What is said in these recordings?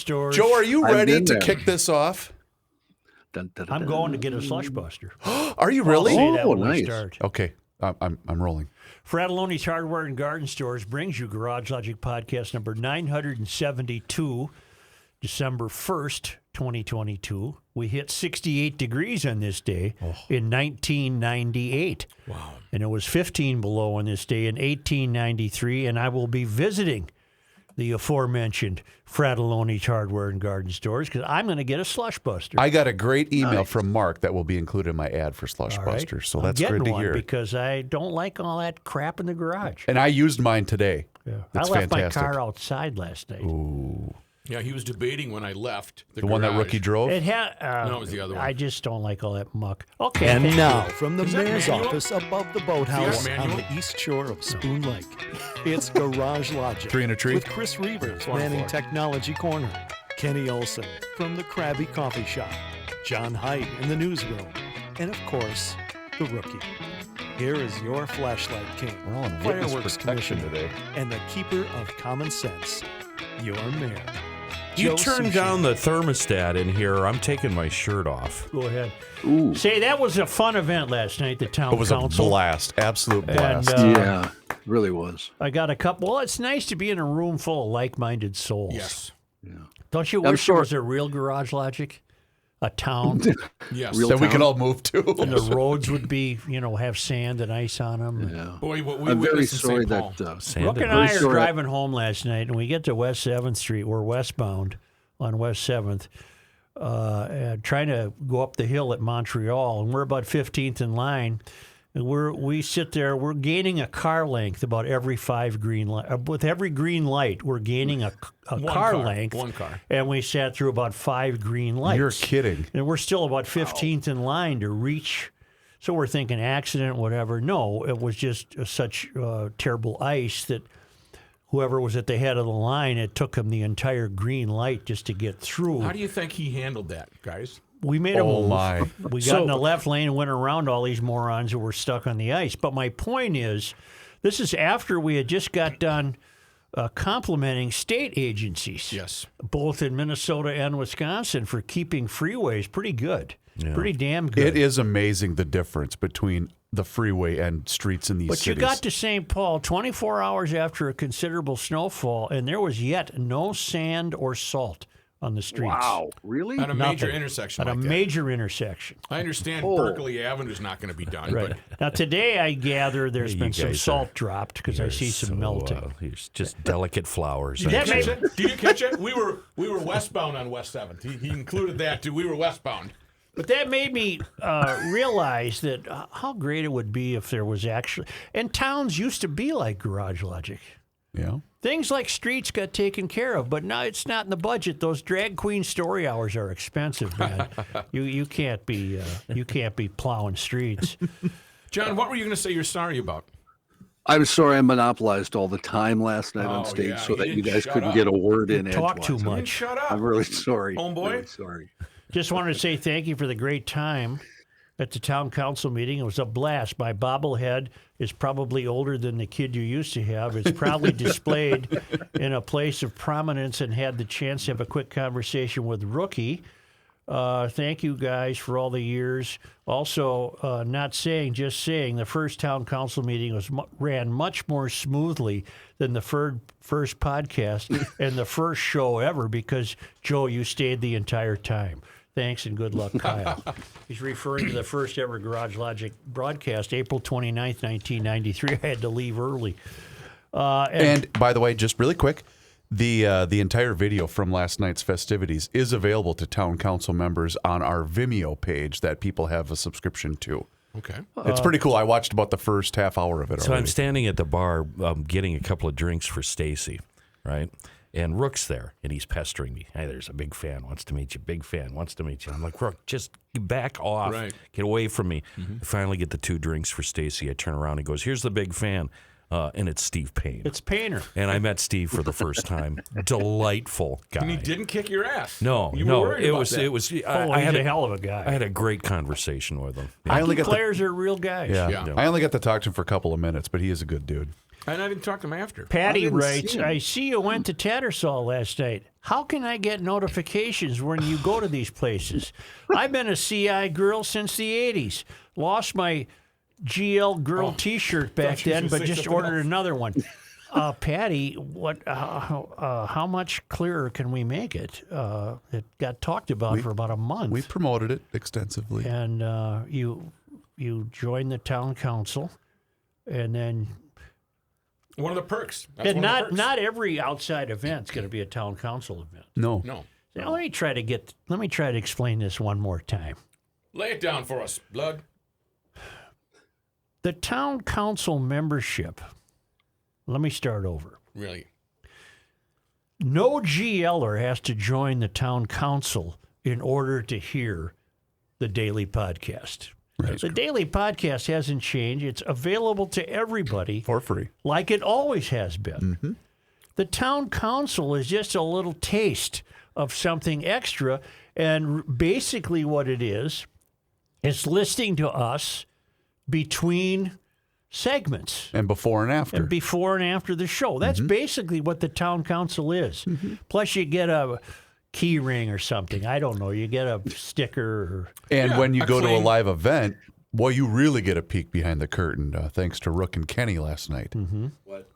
stores. Joe, are you I've ready been to there. kick this off? Dun, dun, dun, I'm dun. going to get a slush buster. Are you really? I'll say that Oh, when we nice. start. Okay, I'm rolling. Fratelloni's Hardware and Garden Stores brings you Garage Logic Podcast number 972, December 1st, 2022. We hit 68 degrees on this day in 1998. Wow. And it was 15 below on this day in 1893, and I will be visiting the aforementioned Fratelloni's Hardware and Garden Stores because I'm going to get a slush buster. I got a great email from Mark that will be included in my ad for Slush All right. Buster, so I'm that's getting good to one hear. because I don't like all that crap in the garage. And I used mine today. Yeah. It's I left fantastic. my car outside last night. Yeah, he was debating when I left The one that garage. Rookie drove? It had. No, it was the other one. I just don't like all that muck. Okay. And thank now, you. from the Is that mayor's manual? office above the boathouse Yeah, on manual? the east shore of Spoon Lake, it's Garage Logic. Tree in a tree? With Chris Reavers manning Technology Corner, Kenny Olson from the Krabby Coffee Shop, John Heidt in the newsroom, and of course, the Rookie. Here is your flashlight king, We're all in witness fireworks protection commissioner, today. and the keeper of common sense, your mayor. You Joe turn Sushi. down the thermostat in here, or I'm taking my shirt off. Go ahead. Ooh. Say, that was a fun event last night, the town It was council. a blast, absolute blast. And, Yeah, really was. I got a couple. Well, it's nice to be in a room full of like-minded souls. Yes. Don't you I'm wish there sure- was a real Garage Logic? A town, Yes. Real that we could town. all move to. and the roads would be, have sand and ice on them. Yeah. Boy, what we I'm very witnessed in sorry St. Paul. that Sand Brooke and and I Very are sorry. driving home last night, and we get to West 7th Street. We're westbound on West 7th, and trying to go up the hill at Montreal, and we're about 15th in line. And we sit there. We're gaining a car length about every 5 green light. With every green light, we're gaining a One car length. One car. And we sat through about 5 green lights. You're kidding. And we're still about 15th in line to reach. So we're thinking accident, whatever. No, it was just such terrible ice that whoever was at the head of the line, it took him the entire green light just to get through. How do you think he handled that, guys? We made a Oh, move. my. We got in the left lane and went around all these morons who were stuck on the ice. But my point is, this is after we had just got done complimenting state agencies, Yes. both in Minnesota and Wisconsin, for keeping freeways pretty good, pretty damn good. It is amazing the difference between the freeway and streets in these But cities. you got to St. Paul 24 hours after a considerable snowfall, and there was yet no sand or salt on the streets. Wow, really? At a major Nothing. intersection At like a that. major intersection. I understand Oh. Berkeley Avenue's not going to be done, Right. but Now, today I gather there's You been some guys salt dropped because I see some melting. You're just delicate flowers. Did you That catch may- it? Did you catch it? We were westbound on West 7th. He included that too. We were westbound. But that made me realize that how great it would be if there was actually... And towns used to be like Garage Logic. Yeah. Things like streets got taken care of, but now it's not in the budget. Those drag queen story hours are expensive, man. you can't be plowing streets. John, what were you going to say you're sorry about? I'm sorry I monopolized all the time last night Oh, on stage yeah, so you that you didn't guys shut couldn't up. get a word in Talk too edgewise. much. Shut up. I'm really sorry. Homeboy. Really sorry. Just wanted to say thank you for the great time at the town council meeting. It was a blast. My bobblehead is probably older than the kid you used to have. It's probably displayed in a place of prominence, and had the chance to have a quick conversation with Rookie. Thank you guys for all the years. Also, not saying, just saying, the first town council meeting ran much more smoothly than the first podcast and the first show ever, because, Joe, you stayed the entire time. Thanks and good luck, Kyle. He's referring to the first ever Garage Logic broadcast, April 29th, 1993. I had to leave early. And by the way, just really quick, the entire video from last night's festivities is available to town council members on our Vimeo page that people have a subscription to. Okay. It's pretty cool. I watched about the first half hour of it So already. I'm standing at the bar getting a couple of drinks for Stacy, right? And Rook's there, and he's pestering me. Hey, there's a big fan, wants to meet you. Big fan, wants to meet you. I'm like, Rook, just back off. Right. Get away from me. I finally get the 2 drinks for Stacy. I turn around and goes, here's the big fan. And it's Steve Payne. It's Painter. And I met Steve for the first time. Delightful guy. And he didn't kick your ass. No, You were no. worried about that. It was. He's I had a hell of a guy. I had a great conversation with him. I only got Players are real guys. Yeah. I only got to talk to him for a couple of minutes, but he is a good dude. And I didn't talk to him after. Patty didn't writes, see him. I see you went to Tattersall last night. How can I get notifications when you go to these places? I've been a CI girl since the 80s. Lost my GL girl T-shirt back then, but just ordered another one. Patty, how much clearer can we make it? It got talked about for about a month. We promoted it extensively. And you join the town council, and then One of the perks. and not every outside event's going to be a town council event. No. Now, let me try to explain this one more time. Lay it down for us, Blood. The town council membership. Let me start over. Really? No GLer has to join the town council in order to hear the daily podcast. Right. The daily podcast hasn't changed. It's available to everybody For free. like it always has been. The town council is just a little taste of something extra, and basically what it is listening to us between segments. And before and after. And before and after the show. That's basically what the town council is. Plus, you get a key ring or something. I don't know. You get a sticker. And when you go to a clean- live event, boy, you really get a peek behind the curtain, thanks to Rook and Kenny last night. What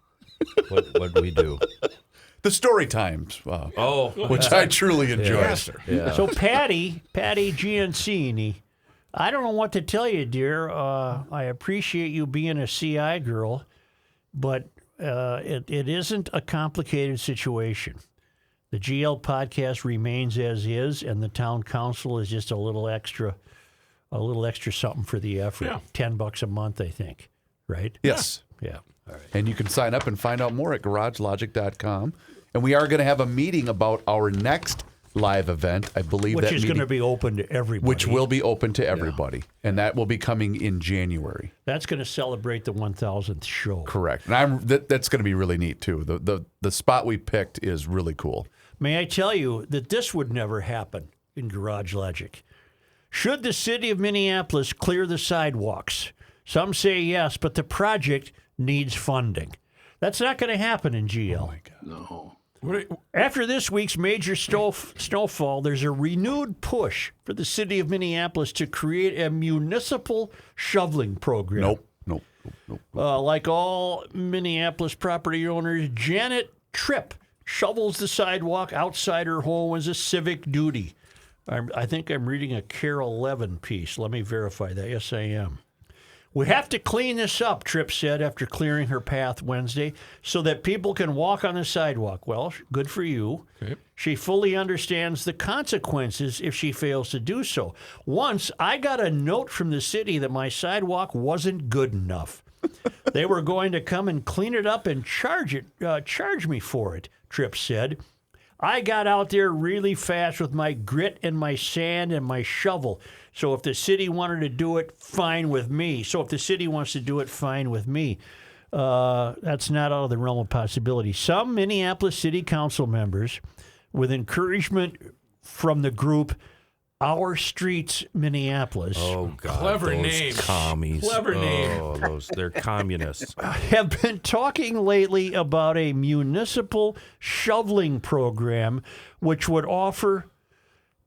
did we do? The story times, which I truly enjoy. Yeah. So Patty Giancini, I don't know what to tell you, dear. I appreciate you being a CI girl, but it isn't a complicated situation. The GL podcast remains as is, and the town council is just a little extra something for the effort. Yeah. $10 a month, I think. Right? Yes. Yeah. All right. And you can sign up and find out more at garagelogic.com. And we are going to have a meeting about our next live event. I believe Which that is going meeting, to be open to everybody. which will be open to everybody. And that will be coming in January. That's going to celebrate the 1,000th show. Correct. And that's going to be really neat, too. The spot we picked is really cool. May I tell you that this would never happen in Garage Logic? Should the city of Minneapolis clear the sidewalks? Some say yes, but the project needs funding. That's not going to happen in GL. Oh, my God. No. After this week's major snowfall, there's a renewed push for the city of Minneapolis to create a municipal shoveling program. Nope. Like all Minneapolis property owners, Janet Tripp shovels the sidewalk outside her home as a civic duty. I think I'm reading a Carol Levin piece. Let me verify that. Yes, I am. We have to clean this up, Tripp said after clearing her path Wednesday, so that people can walk on the sidewalk. Well, good for you. Okay. She fully understands the consequences if she fails to do so. Once, I got a note from the city that my sidewalk wasn't good enough. They were going to come and clean it up and charge me for it, Tripp said. I got out there really fast with my grit and my sand and my shovel. So if the city wanted to do it, fine with me. So if the city wants to do it, fine with me. That's not out of the realm of possibility. Some Minneapolis City Council members, with encouragement from the group Our Streets Minneapolis, Oh, God. Clever those names. commies. Clever name. Oh, they're communists. have been talking lately about a municipal shoveling program which would offer,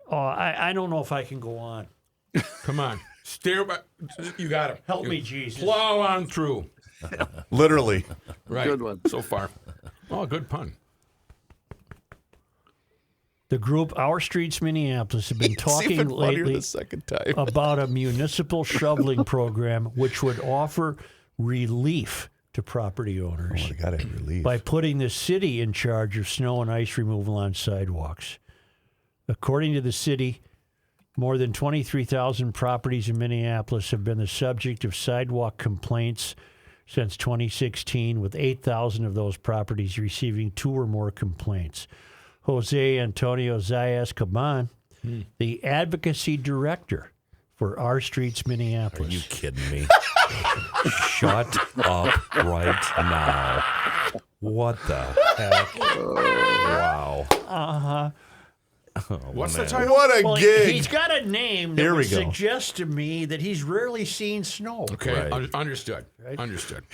I don't know if I can go on. Come on. Stare back. You got him. Help me, Jesus. Plow on through. Literally. Right. Good one. So far. Oh, good pun. The group Our Streets Minneapolis have been It's talking even funnier lately the second time. about a municipal shoveling program which would offer relief to property owners I got it relief. by putting the city in charge of snow and ice removal on sidewalks. According to the city, more than 23,000 properties in Minneapolis have been the subject of sidewalk complaints since 2016, with 8,000 of those properties receiving 2 or more complaints. Jose Antonio Zayas Caban, the advocacy director for Our Streets Are Minneapolis. you kidding me? Shut up right now. What the heck? Wow. What's the title? What a Well, gig. he's got a name that Here we would go. suggest to me that he's rarely seen snow. Okay, Right. understood. Understood.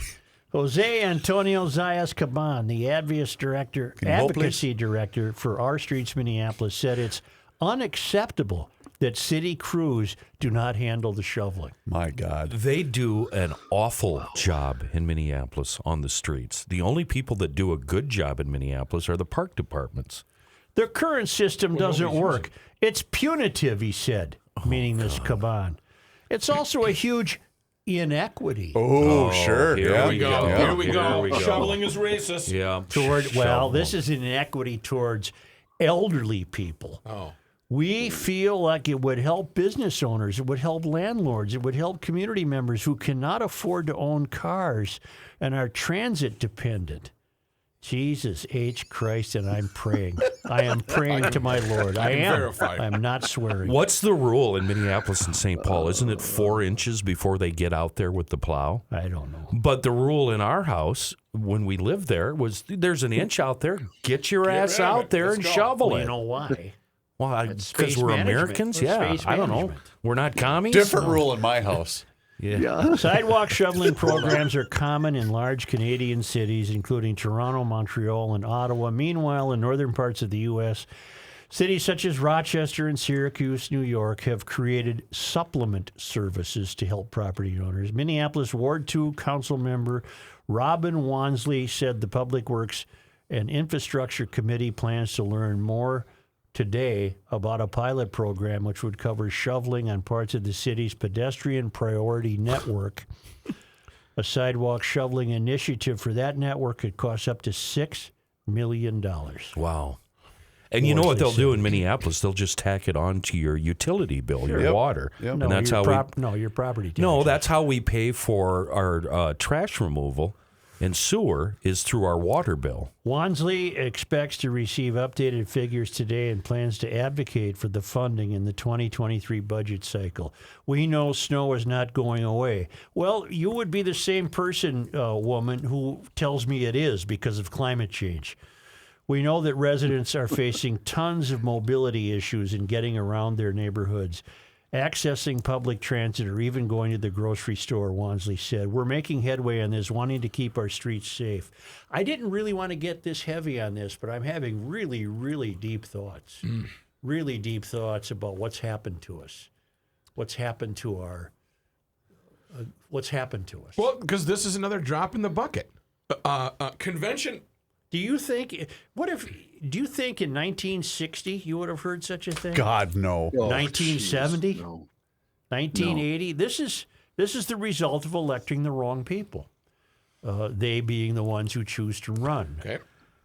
Jose Antonio Zayas Caban, the advocacy director for Our Streets Minneapolis, said it's unacceptable that city crews do not handle the shoveling. My God. They do an awful job in Minneapolis on the streets. The only people that do a good job in Minneapolis are the park departments. Their current system doesn't work. It's punitive, he said, meaning this Caban. It's also a huge inequity. Oh, sure. Here we go. Here we go. Shoveling is racist. Yeah. This is an inequity towards elderly people. Oh. We feel like it would help business owners, it would help landlords, it would help community members who cannot afford to own cars and are transit dependent. Jesus H. Christ, and I'm praying. I am praying to my Lord. I am. Verified. I'm not swearing. What's the rule in Minneapolis and St. Paul? Isn't it 4 inches before they get out there with the plow? I don't know. But the rule in our house when we lived there was there's an inch out there. Get your ass rid of out it. there Let's and go. shovel Well, it. you know why? Well, That's because space we're management. Americans? That's Yeah, space I don't know. management. We're not commies? Different rule in my house. Yeah. Sidewalk shoveling programs are common in large Canadian cities, including Toronto, Montreal, and Ottawa. Meanwhile, in northern parts of the U.S., cities such as Rochester and Syracuse, New York, have created supplement services to help property owners. Minneapolis Ward 2 Council member Robin Wansley said the Public Works and Infrastructure Committee plans to learn more today about a pilot program which would cover shoveling on parts of the city's pedestrian priority network. A sidewalk shoveling initiative for that network could cost up to $6 million. Wow. And you know what they'll do in Minneapolis? They'll just tack it on to your utility bill, your water. Yep. And that's how your property tax. No, that's how we pay for our trash removal and sewer is through our water bill. Wansley expects to receive updated figures today and plans to advocate for the funding in the 2023 budget cycle. We know snow is not going away. Well, you would be the same person, woman, who tells me it is because of climate change. We know that residents are facing tons of mobility issues in getting around their neighborhoods, accessing public transit, or even going to the grocery store, Wansley said. We're making headway on this, wanting to keep our streets safe. I didn't really want to get this heavy on this, but I'm having really, really deep thoughts. Really deep thoughts about what's happened to us. What's happened to our... what's happened to us. Well, because this is another drop in the bucket. Convention... Do you think in 1960 you would have heard such a thing? God, no. 1970? No. 1980? This is the result of electing the wrong people. They being the ones who choose to run. Okay.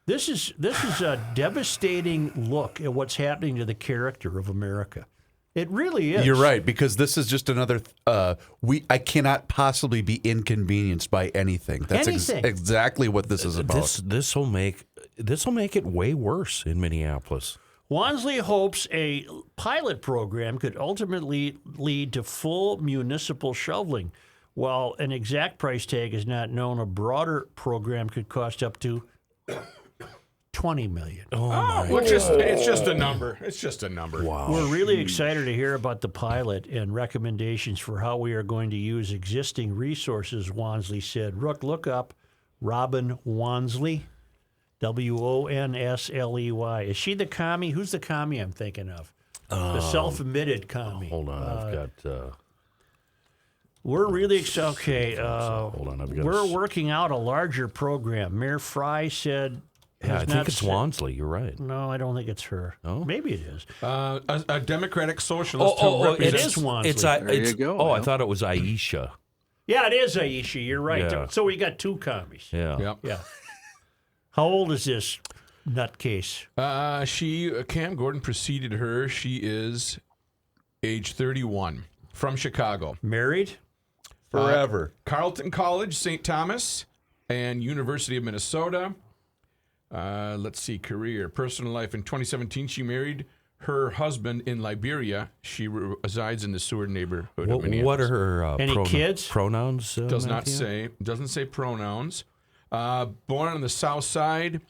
This is a devastating look at what's happening to the character of America. It really is. You're right, because this is just another. I cannot possibly be inconvenienced by anything. That's Anything. Exactly what this is about. This will make it way worse in Minneapolis. Wansley hopes a pilot program could ultimately lead to full municipal shoveling. While an exact price tag is not known, a broader program could cost up to $20 million. It's just a number. It's just a number. Wow. We're really excited to hear about the pilot and recommendations for how we are going to use existing resources, Wansley said. Look up Robin Wansley, Wonsley. Is she the commie? Who's the commie I'm thinking of? The self-admitted commie. Hold on, I've got. We're really excited. Okay, hold on, I've got. we're working out a larger program. Mayor Fry said. Yeah, I has think not it's said- Wansley. You're right. No, I don't think it's her. Oh? Maybe it is. A Democratic Socialist Oh, who it represents... is Wansley. It's There you go, Oh, I Al. thought it was Aisha. Yeah, it is Aisha. You're right. Yeah. So we got two commies. Yeah. Yep. Yeah. How old is this nutcase? Cam Gordon preceded her. She is age 31 from Chicago. Married? Forever. Carleton College, St. Thomas, and University of Minnesota. Let's see, career, personal life. In 2017, she married her husband in Liberia. She resides in the Seward neighborhood of Minneapolis. What are her Any kids? pronouns? Does not Matthew? say. Doesn't say pronouns. Born on the South Side,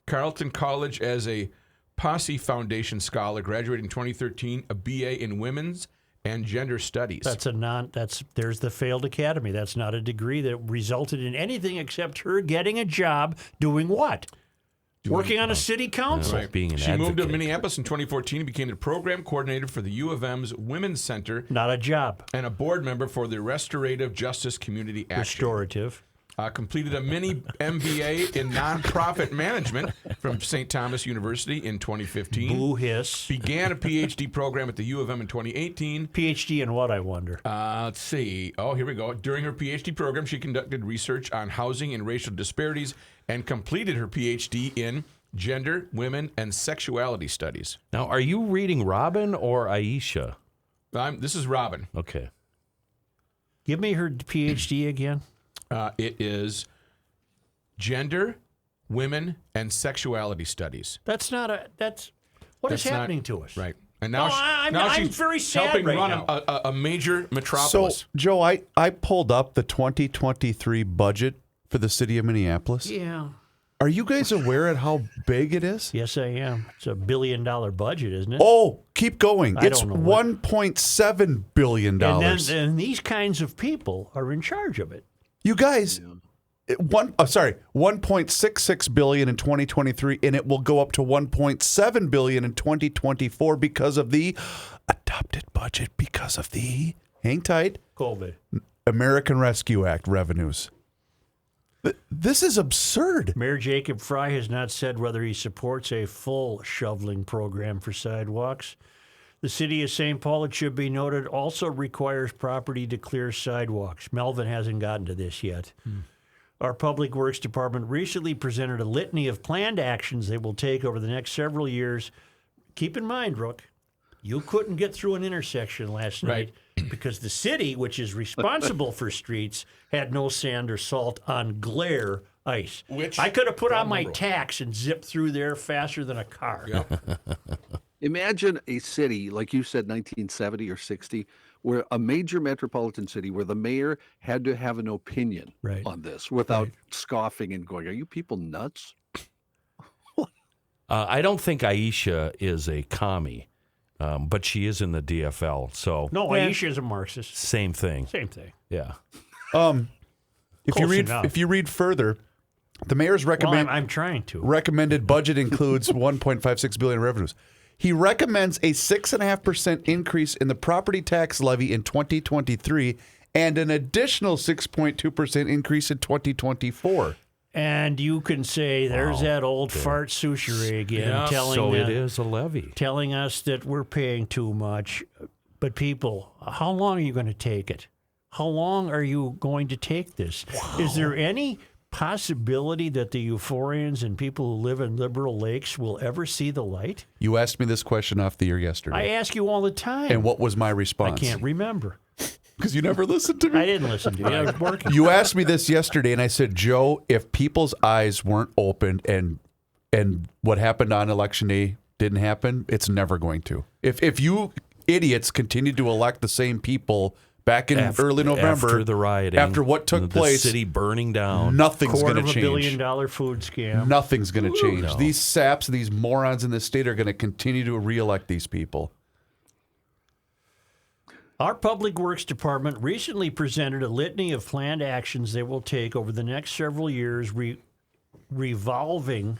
Carleton College as a Posse Foundation scholar, graduated in 2013, a BA in Women's and gender studies. There's the failed academy. That's not a degree that resulted in anything except her getting a job doing what? Working on a city council. Right. Being an She moved to advocate. Minneapolis in 2014 and became the program coordinator for the U of M's Women's Center Not a job. and a board member for the Restorative Justice Community Action. Restorative. Completed a mini MBA in nonprofit management from St. Thomas University in 2015. Boo hiss. Began a PhD program at the U of M in 2018. PhD in what, I wonder? Let's see. Oh, here we go. During her PhD program, she conducted research on housing and racial disparities and completed her PhD in gender, women, and sexuality studies. Now, are you reading Robin or Aisha? This is Robin. Okay. Give me her PhD again. It is gender, women, and sexuality studies. What is happening to us? Right. And now, Oh, now I'm she's very sad helping right run now. a major So, metropolis. Joe, I pulled up the 2023 budget for the city of Minneapolis. Yeah. Are you guys aware of how big it is? Yes, I am. It's $1 billion budget, isn't it? Oh, keep going. I It's don't know what- $1.7 billion. and these kinds of people are in charge of it. You guys, 1.66 billion in 2023, and it will go up to 1.7 billion in 2024 because of the adopted budget, because of the, hang tight, COVID. American Rescue Act revenues. This is absurd. Mayor Jacob Fry has not said whether he supports a full shoveling program for sidewalks. The city of St. Paul, it should be noted, also requires property to clear sidewalks. Melvin hasn't gotten to this yet. Our Public Works Department recently presented a litany of planned actions they will take over the next several years. Keep in mind, Rook, you couldn't get through an intersection last night because the city, which is responsible for streets, had no sand or salt on glare ice. Which I could have put on my vulnerable. tax and zipped through there faster than a car. Yeah. Imagine a city, like you said, 1970 or 60, where a major metropolitan city where the mayor had to have an opinion Right. on this without scoffing and going, "Are you people nuts?" I don't think Aisha is a commie, but she is in the DFL. So No, Aisha is a Marxist. same thing. Same thing. Yeah. If you read further, the mayor's Well, I'm trying to. recommended budget includes 1.56 billion in revenues. He recommends a 6.5% increase in the property tax levy in 2023 and an additional 6.2% increase in 2024. And you can say, there's that old fart Souchere again, Yeah. telling So it is a levy. telling us that we're paying too much. But people, how long are you going to take it? How long are you going to take this? Is there any possibility that the euphorians and people who live in Liberal Lakes will ever see the light? You asked me this question off the air I yesterday. ask you all the time. And what was my I response? can't remember. Because you never listened to me. I didn't listen to you. I was working. You asked me this yesterday, and I said, Joe, if people's eyes weren't opened and what happened on election day didn't happen, it's never going to. If you idiots continue to elect the same people back in early November, after the rioting, after what took the place, city burning down, nothing's going to $250 change. million food scam. Nothing's going to change. No. These saps, these morons in this state are going to continue to reelect these people. Our Public Works Department recently presented a litany of planned actions they will take over the next several years, revolving,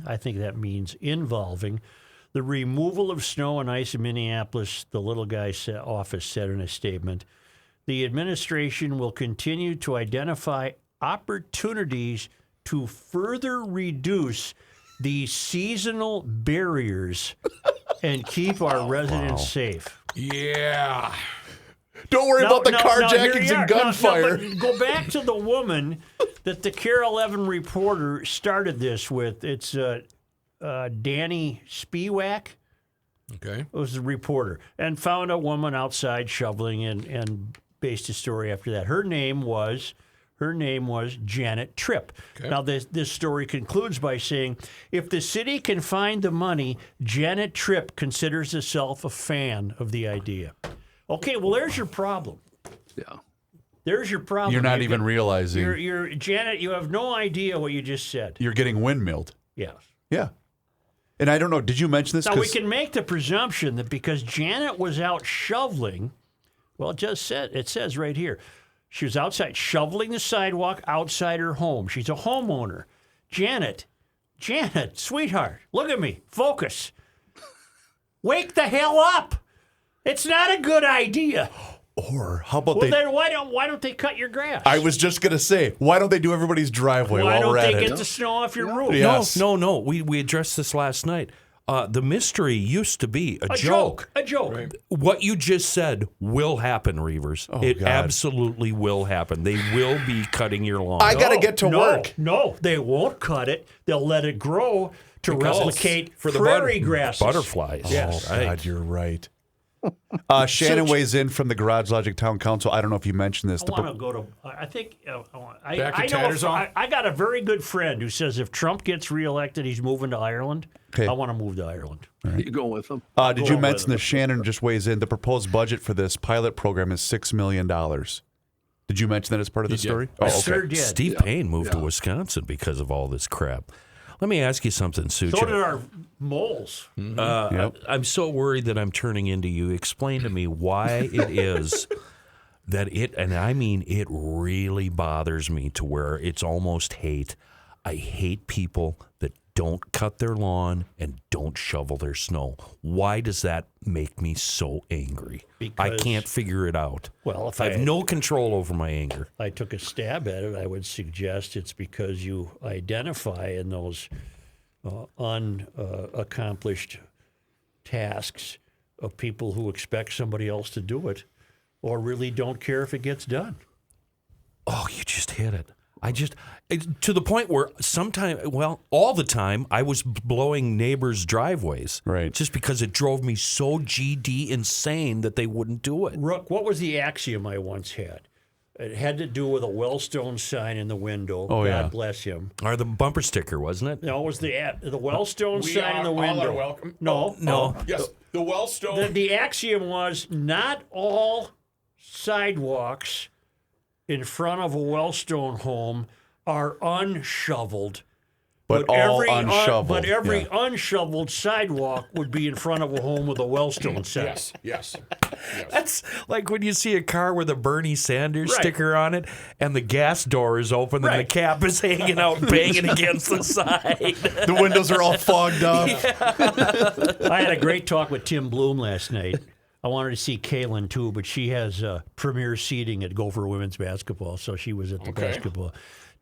I think that means involving, the removal of snow and ice in Minneapolis, the little guy's office said in a statement. The administration will continue to identify opportunities to further reduce the seasonal barriers and keep our residents safe. Yeah. Don't worry about the here carjackings you are. and gunfire. but go back to the woman that the Care 11 reporter started this with. It's Danny Spiewak. Okay. Was the reporter and found a woman outside shoveling and based his story after that. Her name was Janet Tripp. Okay. Now this story concludes by saying, if the city can find the money, Janet Tripp considers herself a fan of the idea. Okay, well there's your problem. Yeah. There's your problem. You're not even realizing You're Janet. You have no idea what you just said. you're getting windmilled. Yes. Yeah. And I don't know, did you mention this? Now, we 'Cause- can make the presumption that because Janet was out shoveling, well, it says right here, she was outside shoveling the sidewalk outside her home. She's a homeowner. Janet, sweetheart, look at me. Focus. Wake the hell up. It's not a good idea. Or how about Well, they... then why don't they cut your grass? I was just going to say, why don't they do everybody's driveway Why while don't we're they at get it? the snow off your roof? Yes. No. We addressed this last night. The mystery used to be a joke. A joke. Right. What you just said will happen, Reavers. It God. absolutely will happen. They will be cutting your lawn. I got to get to work. No, they won't cut it. They'll let it grow to replicate for the prairie grasses. butterflies. Yes. Oh, God, you're right. Shannon weighs in from the Garage Logic Town Council. I don't know if you mentioned this. I want to go to. I think. I Back to know. Tattersall? I got a very good friend who says if Trump gets reelected, he's moving to Ireland. Okay. I want to move to Ireland. You go with them? Did you Go mention with that Shannon just weighs in? The proposed budget for this pilot program is $6 million. Did you mention that as part of the He did. story? I sure did. Steve Payne moved to Wisconsin because of all this crap. Let me ask you something, Sucha. So did our moles. Yep. I'm so worried that I'm turning into you. Explain to me why it is that and I mean it really bothers me to where it's almost hate. I hate people that don't cut their lawn and don't shovel their snow. Why does that make me so angry? I Because- can't figure it out. Well, if I have no control over my anger. I took a stab at it, I would suggest it's because you identify in those unaccomplished tasks of people who expect somebody else to do it or really don't care if it gets done. Oh, you just hit it. To the point where all the time, I was blowing neighbors' driveways. Right. Just because it drove me so GD insane that they wouldn't do it. Rook, what was the axiom I once had? It had to do with a Wellstone sign in the window. Oh, yeah. God bless him. Or the bumper sticker, wasn't it? No, it was the Wellstone We sign in the all window. are welcome. No. Yes, the Wellstone. The axiom was not all sidewalks in front of a Wellstone home are unshoveled. But all every unshoveled. but every Yeah. unshoveled sidewalk would be in front of a home with a Wellstone sign. Yes. That's like when you see a car with a Bernie Sanders Right. sticker on it and the gas door is open and the Right. cap is hanging out banging against the side. The windows are all fogged up. I had a great talk with Tim Bloom last night. I wanted to see Kaylin too, but she has premier seating at Gopher women's basketball, so she was at the basketball.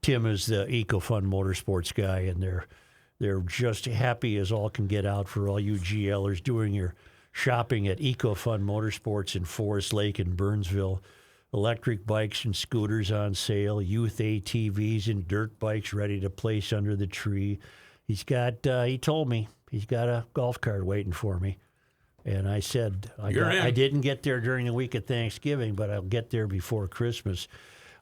Tim is the EcoFun Motorsports guy, and they're just happy as all can get out for all you GLers doing your shopping at EcoFun Motorsports in Forest Lake and Burnsville. Electric bikes and scooters on sale, youth ATVs and dirt bikes ready to place under the tree. He told me he's got a golf cart waiting for me. And I said, I didn't get there during the week of Thanksgiving, but I'll get there before Christmas.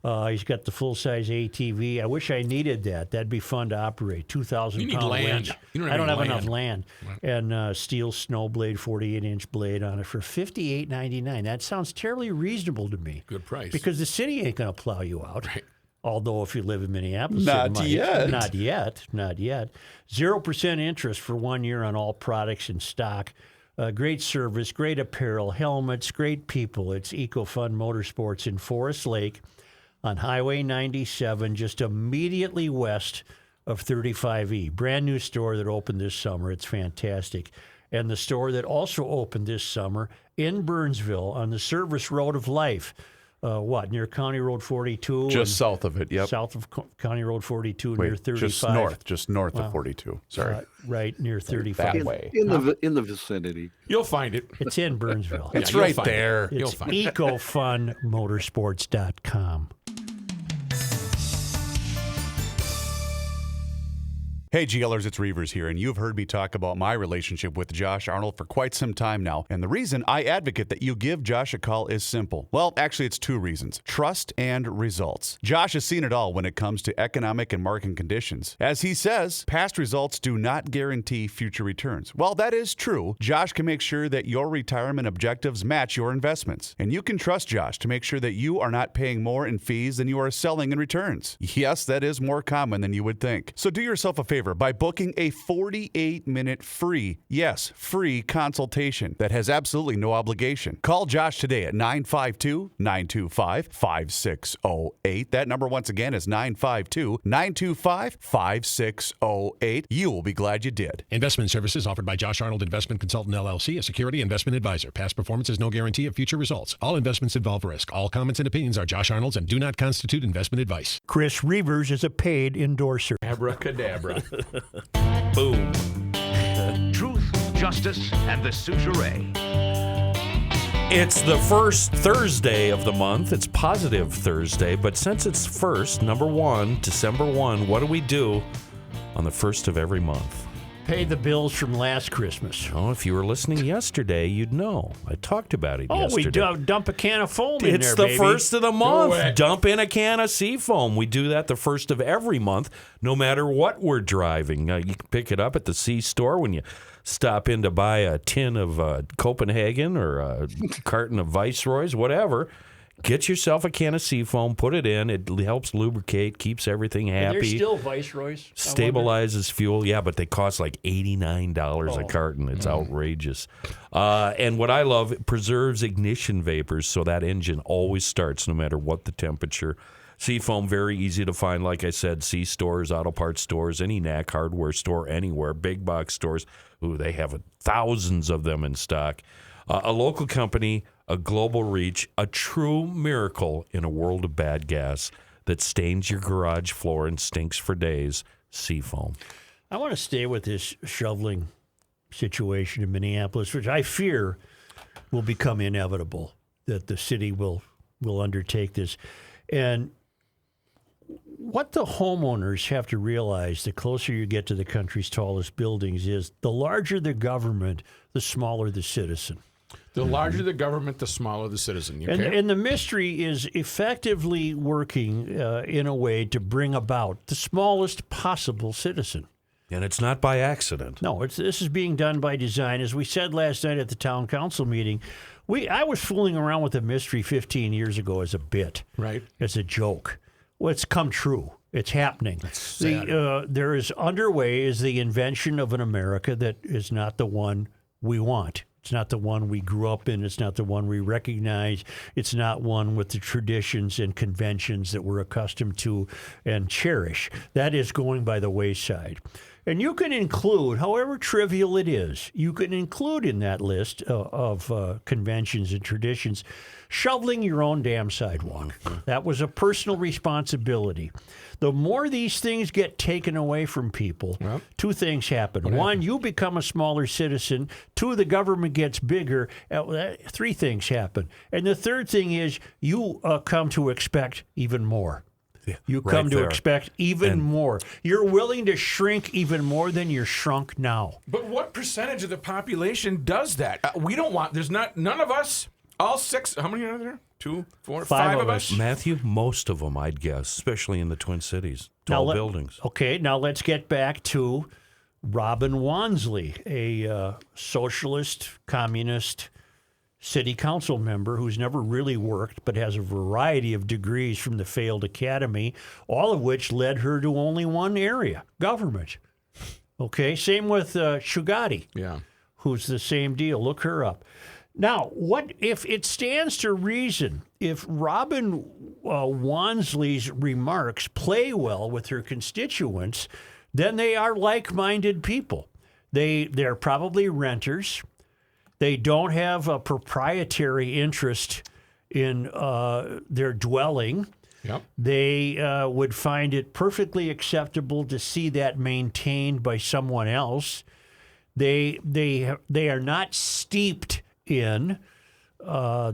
He's got the full-size ATV. I wish I needed that. That'd be fun to operate. 2,000 You need pound land. winch. You don't I don't have have any enough land. And steel snow blade, 48-inch blade on it for $58.99. That sounds terribly reasonable to me. Good price. Because the city ain't going to plow you out. Right. Although if you live in Minneapolis, Not it might. yet. Not yet. 0% interest for 1 year on all products in stock. Great service, great apparel, helmets, great people. It's EcoFun Motorsports in Forest Lake on Highway 97, just immediately west of 35E. Brand new store that opened this summer. It's fantastic. And the store that also opened this summer in Burnsville on the Service Road of Life. Near County Road 42? Just south of it, yep. South of County Road 42, near 35. Just north of 42. Sorry. Right near 35. That way. In the vicinity. You'll find it. It's in Burnsville. It's you'll right find it. there. You'll It's find it. ecofunmotorsports.com. Hey, GLers, it's Reavers here, and you've heard me talk about my relationship with Josh Arnold for quite some time now. And the reason I advocate that you give Josh a call is simple. Well, actually, it's two reasons: trust and results. Josh has seen it all when it comes to economic and market conditions. As he says, past results do not guarantee future returns. Well, that is true. Josh can make sure that your retirement objectives match your investments. And you can trust Josh to make sure that you are not paying more in fees than you are selling in returns. Yes, that is more common than you would think. So do yourself a favor. favor by booking a 48-minute free consultation that has absolutely no obligation. Call Josh today at 952-925-5608. That number once again is 952-925-5608. You will be glad you did. Investment services offered by Josh Arnold Investment Consultant LLC, a security investment advisor. Past performance is no guarantee of future results. All investments involve risk. All comments and opinions are Josh Arnold's and do not constitute investment advice. Chris Reavers is a paid endorser. Abracadabra. Boom. Truth, justice, and the suzerain. It's the first Thursday of the month. It's Positive Thursday, but since it's first, number 1, December 1, what do we do on the first of every month? Pay the bills from last Christmas. Oh, if you were listening yesterday, you'd know. I talked about it Oh, yesterday. we dump a can of foam in It's there, the baby. first of the Do month. it. Dump in a can of Seafoam. We do that the first of every month, no matter what we're driving. You can pick it up at the Sea Store when you stop in to buy a tin of Copenhagen or a carton of Viceroys, whatever. Get yourself a can of Seafoam, put it in. It helps lubricate, keeps everything And happy. they're still Viceroys. I wonder. Stabilizes fuel. Yeah, but they cost like $89 a carton. It's outrageous. And what I love, it preserves ignition vapors so that engine always starts no matter what the temperature. Seafoam, very easy to find. Like I said, C stores, auto parts stores, any knack hardware store, anywhere, big box stores. Ooh, they have thousands of them in stock. A local company, a global reach, a true miracle in a world of bad gas that stains your garage floor and stinks for days. Seafoam. I want to stay with this shoveling situation in Minneapolis, which I fear will become inevitable, that the city will undertake this. And what the homeowners have to realize, the closer you get to the country's tallest buildings, is the larger the government, the smaller the citizen. The larger the government, the smaller the citizen. You okay? And the mystery is effectively working in a way to bring about the smallest possible citizen. And it's not by accident. No, this is being done by design. As we said last night at the town council meeting, I was fooling around with the mystery 15 years ago as a bit, Right. as a joke. Well, it's come true. It's happening. There is underway is the invention of an America that is not the one we want. It's not the one we grew up in. It's not the one we recognize. It's not one with the traditions and conventions that we're accustomed to and cherish. That is going by the wayside. And you can include, however trivial it is, you can include in that list of conventions and traditions, shoveling your own damn sidewalk. That was a personal responsibility. The more these things get taken away from people, two things happen. One, you become a smaller citizen. Two, the government gets bigger. Three things happen. And the third thing is you come to expect even more. You come to expect even more. You're willing to shrink even more than you're shrunk now. But what percentage of the population does that? We don't want. There's not. None of us. All six. How many are there? 2, 4, 5 of us. Matthew, most of them, I'd guess, especially in the Twin Cities. Tall buildings. Okay, now let's get back to Robin Wansley, a socialist, communist city council member who's never really worked but has a variety of degrees from the failed academy, all of which led her to only one area, government. Okay, same with Shugati, who's the same deal. Look her up. Now, what if it stands to reason, if Robin Wansley's remarks play well with her constituents, then they are like-minded people. They're probably renters. They don't have a proprietary interest in their dwelling. Yep. They would find it perfectly acceptable to see that maintained by someone else. They are not steeped in the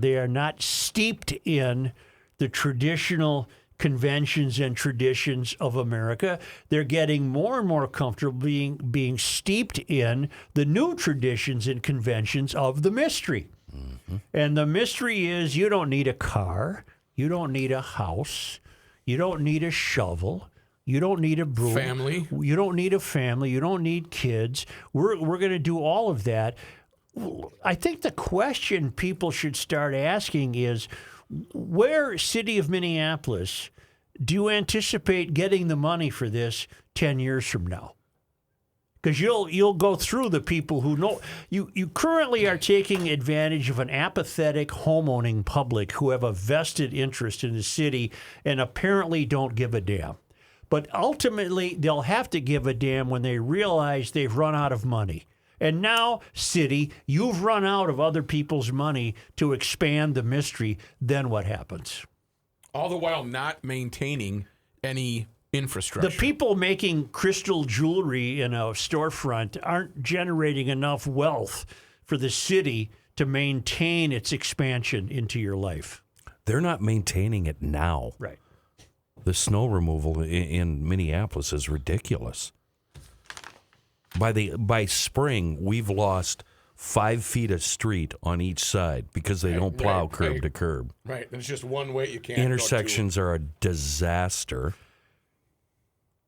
traditional conventions and traditions of America. They're getting more and more comfortable being steeped in the new traditions and conventions of the mystery. Mm-hmm. And the mystery is you don't need a car, you don't need a house, you don't need a shovel, you don't need a broom. Family. You don't need a family, you don't need kids. We're going to do all of that. I think the question people should start asking is, where, City of Minneapolis, do you anticipate getting the money for this 10 years from now? Because you'll go through the people who know you currently are taking advantage of an apathetic homeowning public who have a vested interest in the city and apparently don't give a damn. But ultimately, they'll have to give a damn when they realize they've run out of money. And now, city, you've run out of other people's money to expand the mystery. Then what happens? All the while not maintaining any infrastructure. The people making crystal jewelry in a storefront aren't generating enough wealth for the city to maintain its expansion into your life. They're not maintaining it now. Right. The snow removal in Minneapolis is ridiculous. By spring, we've lost 5 feet of street on each side because they don't plow curb to curb. Right. There's just one way you can't. Intersections are a disaster.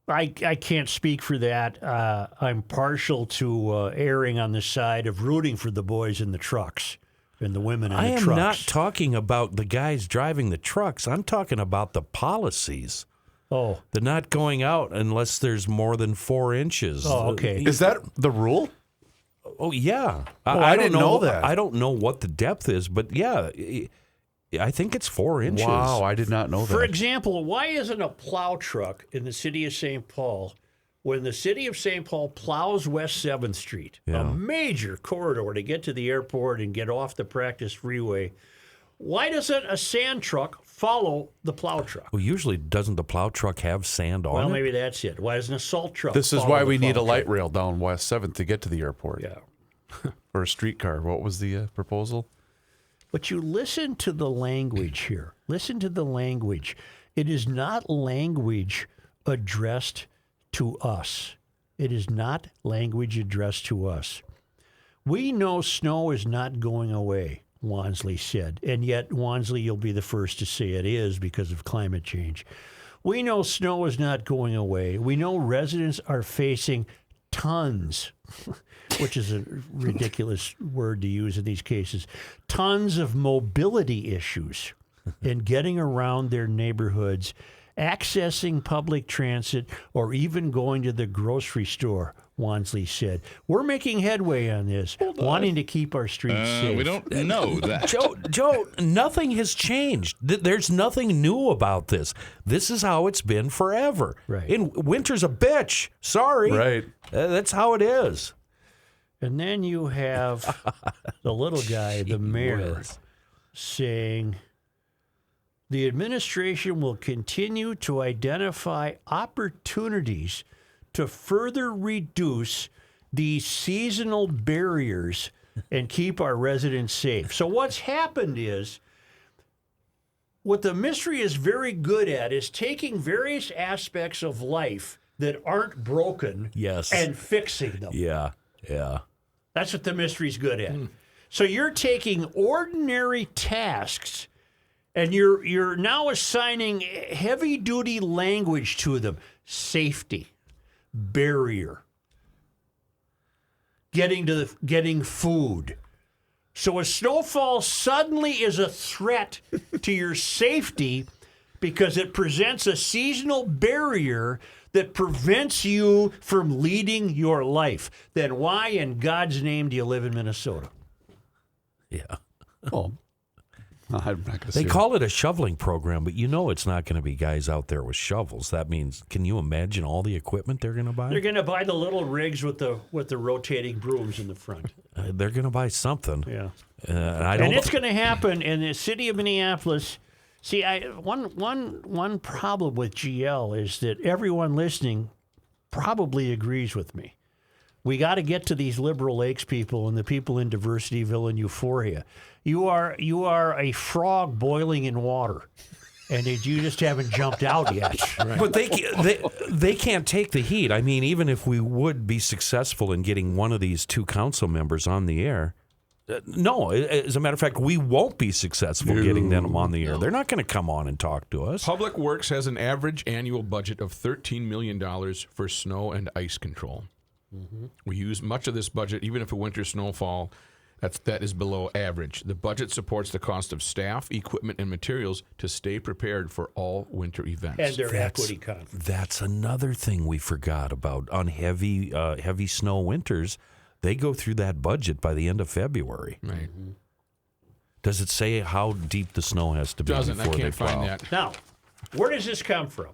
I can't speak for that. I'm partial to erring on the side of rooting for the boys in the trucks and the women in the trucks. I am not talking about the guys driving the trucks. I'm talking about the policies. Oh. They're not going out unless there's more than 4 inches. Oh, okay. Is that the rule? Oh, yeah. I don't didn't know that. I don't know what the depth is, but yeah, I think it's 4 inches. Wow, I did not know that. For example, why isn't a plow truck in the city of St. Paul, when the city of St. Paul plows West 7th Street, a major corridor to get to the airport and get off the practice freeway, why doesn't a sand truck follow the plow truck? Well, usually doesn't the plow truck have sand on Well, it? maybe that's it. Why doesn't a salt truck This is follow why the we need plow a light truck? rail down West 7th to get to the airport. Yeah. Or a streetcar. What was the proposal? But you listen to the language here. Listen to the language. It is not language addressed to us. It is not language addressed to us. We know snow is not going away, Wansley said. And yet, Wansley, you'll be the first to say it is because of climate change. We know snow is not going away. We know residents are facing tons, which is a ridiculous word to use in these cases, tons of mobility issues in getting around their neighborhoods, accessing public transit, or even going to the grocery store, Wansley said. We're making headway on this, wanting to keep our streets safe. We don't know that. Joe, nothing has changed. There's nothing new about this. This is how it's been forever. Right. And winter's a bitch. Sorry. Right. That's how it is. And then you have the little guy, the mayor, whiz. saying the administration will continue to identify opportunities to further reduce these seasonal barriers and keep our residents safe. So what's happened is, what the mystery is very good at is taking various aspects of life that aren't broken Yes. and fixing them. Yeah. That's what the mystery's good at. So you're taking ordinary tasks and you're now assigning heavy-duty language to them. Safety, barrier, getting food. So a snowfall suddenly is a threat to your safety because it presents a seasonal barrier that prevents you from leading your life. Then why in God's name do you live in Minnesota? Yeah. Well, I'm not going to They say call it a shoveling program, but you know it's not going to be guys out there with shovels. That means, can you imagine all the equipment they're going to buy? They're going to buy the little rigs with the rotating brooms in the front. They're going to buy something. Yeah. And it's going to happen in the city of Minneapolis. See, one problem with GL is that everyone listening probably agrees with me. We got to get to these Liberal Lakes people and the people in Diversityville and Euphoria. You are a frog boiling in water, and you just haven't jumped out yet. Right. But they can't take the heat. I mean, even if we would be successful in getting one of these 2 council members on the air, no, as a matter of fact, we won't be successful getting them on the air. They're not going to come on and talk to us. Public Works has an average annual budget of $13 million for snow and ice control. We use much of this budget, even if a winter snowfall That is below average. The budget supports the cost of staff, equipment, and materials to stay prepared for all winter events. And their equity conference. That's another thing we forgot about. On heavy snow winters, they go through that budget by the end of February. Right. Does it say how deep the snow has to be Doesn't. I before can't they plow? find that. Now, where does this come from?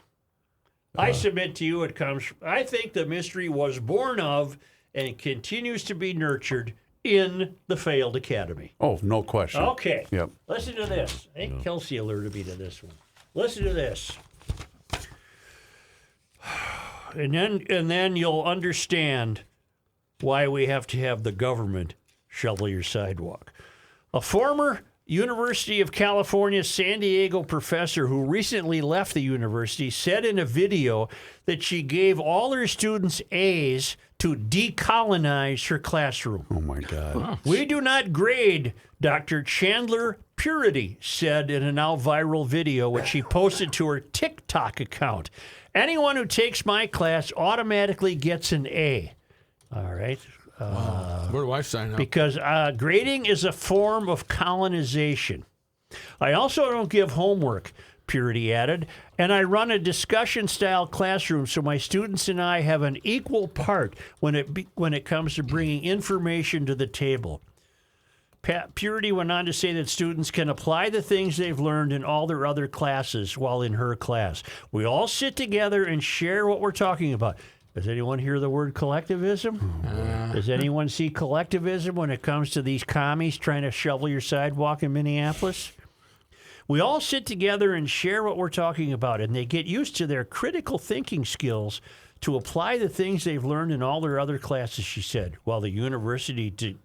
I submit to you it comes I think the mystery was born of and continues to be nurtured in the failed academy. Oh, no question. Okay. Yep. Listen to this. I think Kelsey alerted me to this one. Listen to this. And then you'll understand why we have to have the government shovel your sidewalk. A former University of California San Diego professor who recently left the university said in a video that she gave all her students A's to decolonize her classroom. Oh, my God. We do not grade, Dr. Chandler Purity said in a now viral video which she posted to her TikTok account. Anyone who takes my class automatically gets an A. All right. Where do I sign up? Because grading is a form of colonization. I also don't give homework, Purity added, and I run a discussion-style classroom so my students and I have an equal part when it comes to bringing information to the table. Purity went on to say that students can apply the things they've learned in all their other classes while in her class. We all sit together and share what we're talking about. Does anyone hear the word collectivism? Does anyone see collectivism when it comes to these commies trying to shovel your sidewalk in Minneapolis? We all sit together and share what we're talking about, and they get used to their critical thinking skills to apply the things they've learned in all their other classes, she said, while the university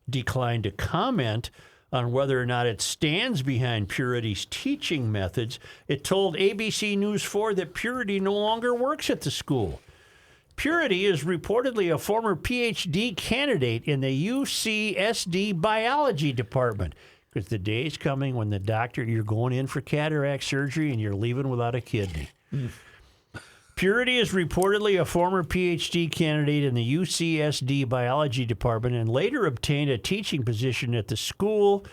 declined to comment on whether or not it stands behind Purity's teaching methods. It told ABC News 4 that Purity no longer works at the school. Purity is reportedly a former PhD candidate in the UCSD biology department. Because the day is coming when you're going in for cataract surgery and you're leaving without a kidney. Purity is reportedly a former PhD candidate in the UCSD biology department and later obtained a teaching position at the school.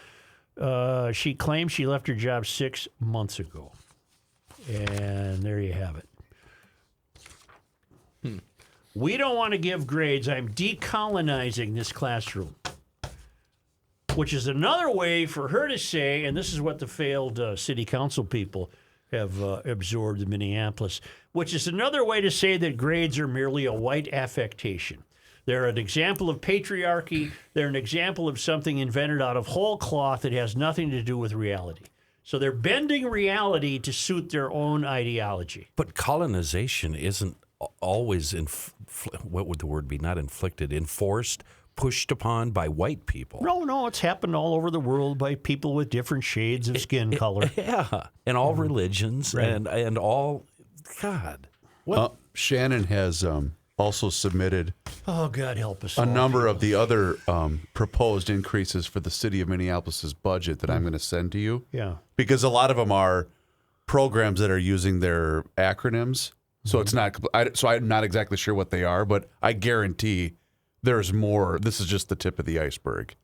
She claims she left her job 6 months ago. And there you have it. We don't want to give grades. I'm decolonizing this classroom. Which is another way for her to say, and this is what the failed city council people have absorbed in Minneapolis, which is another way to say that grades are merely a white affectation. They're an example of patriarchy. They're an example of something invented out of whole cloth that has nothing to do with reality. So they're bending reality to suit their own ideology. But colonization isn't always, what would the word be? Not inflicted, enforced, pushed upon by white people. No, it's happened all over the world by people with different shades of skin color. Yeah, and all religions Right. and all, God. What? Shannon has also submitted Oh, God help us. a all. number of the other proposed increases for the city of Minneapolis's budget that I'm going to send to you. Yeah. Because a lot of them are programs that are using their acronyms. So it's not. So I'm not exactly sure what they are, but I guarantee there's more. This is just the tip of the iceberg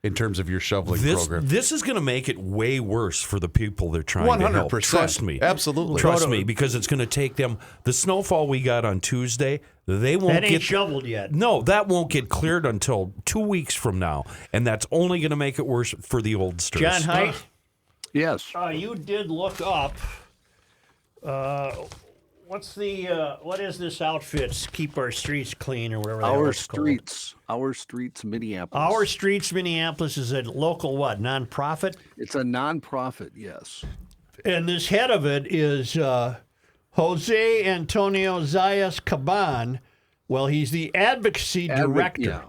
in terms of your shoveling program. This is going to make it way worse for the people they're trying to help. 100%. Trust me. Absolutely. Trust me, because it's going to take them. The snowfall we got on Tuesday, they won't That ain't get shoveled yet. No, that won't get cleared until 2 weeks from now, and that's only going to make it worse for the oldsters. John Heidt, Yes. you did look up. What is this outfit's Keep Our Streets Clean or whatever? Our Streets, Minneapolis. Our Streets Minneapolis is a local what? Nonprofit? It's a nonprofit, yes. And this head of it is Jose Antonio Zayas Caban. Well, he's the advocacy director. Yeah.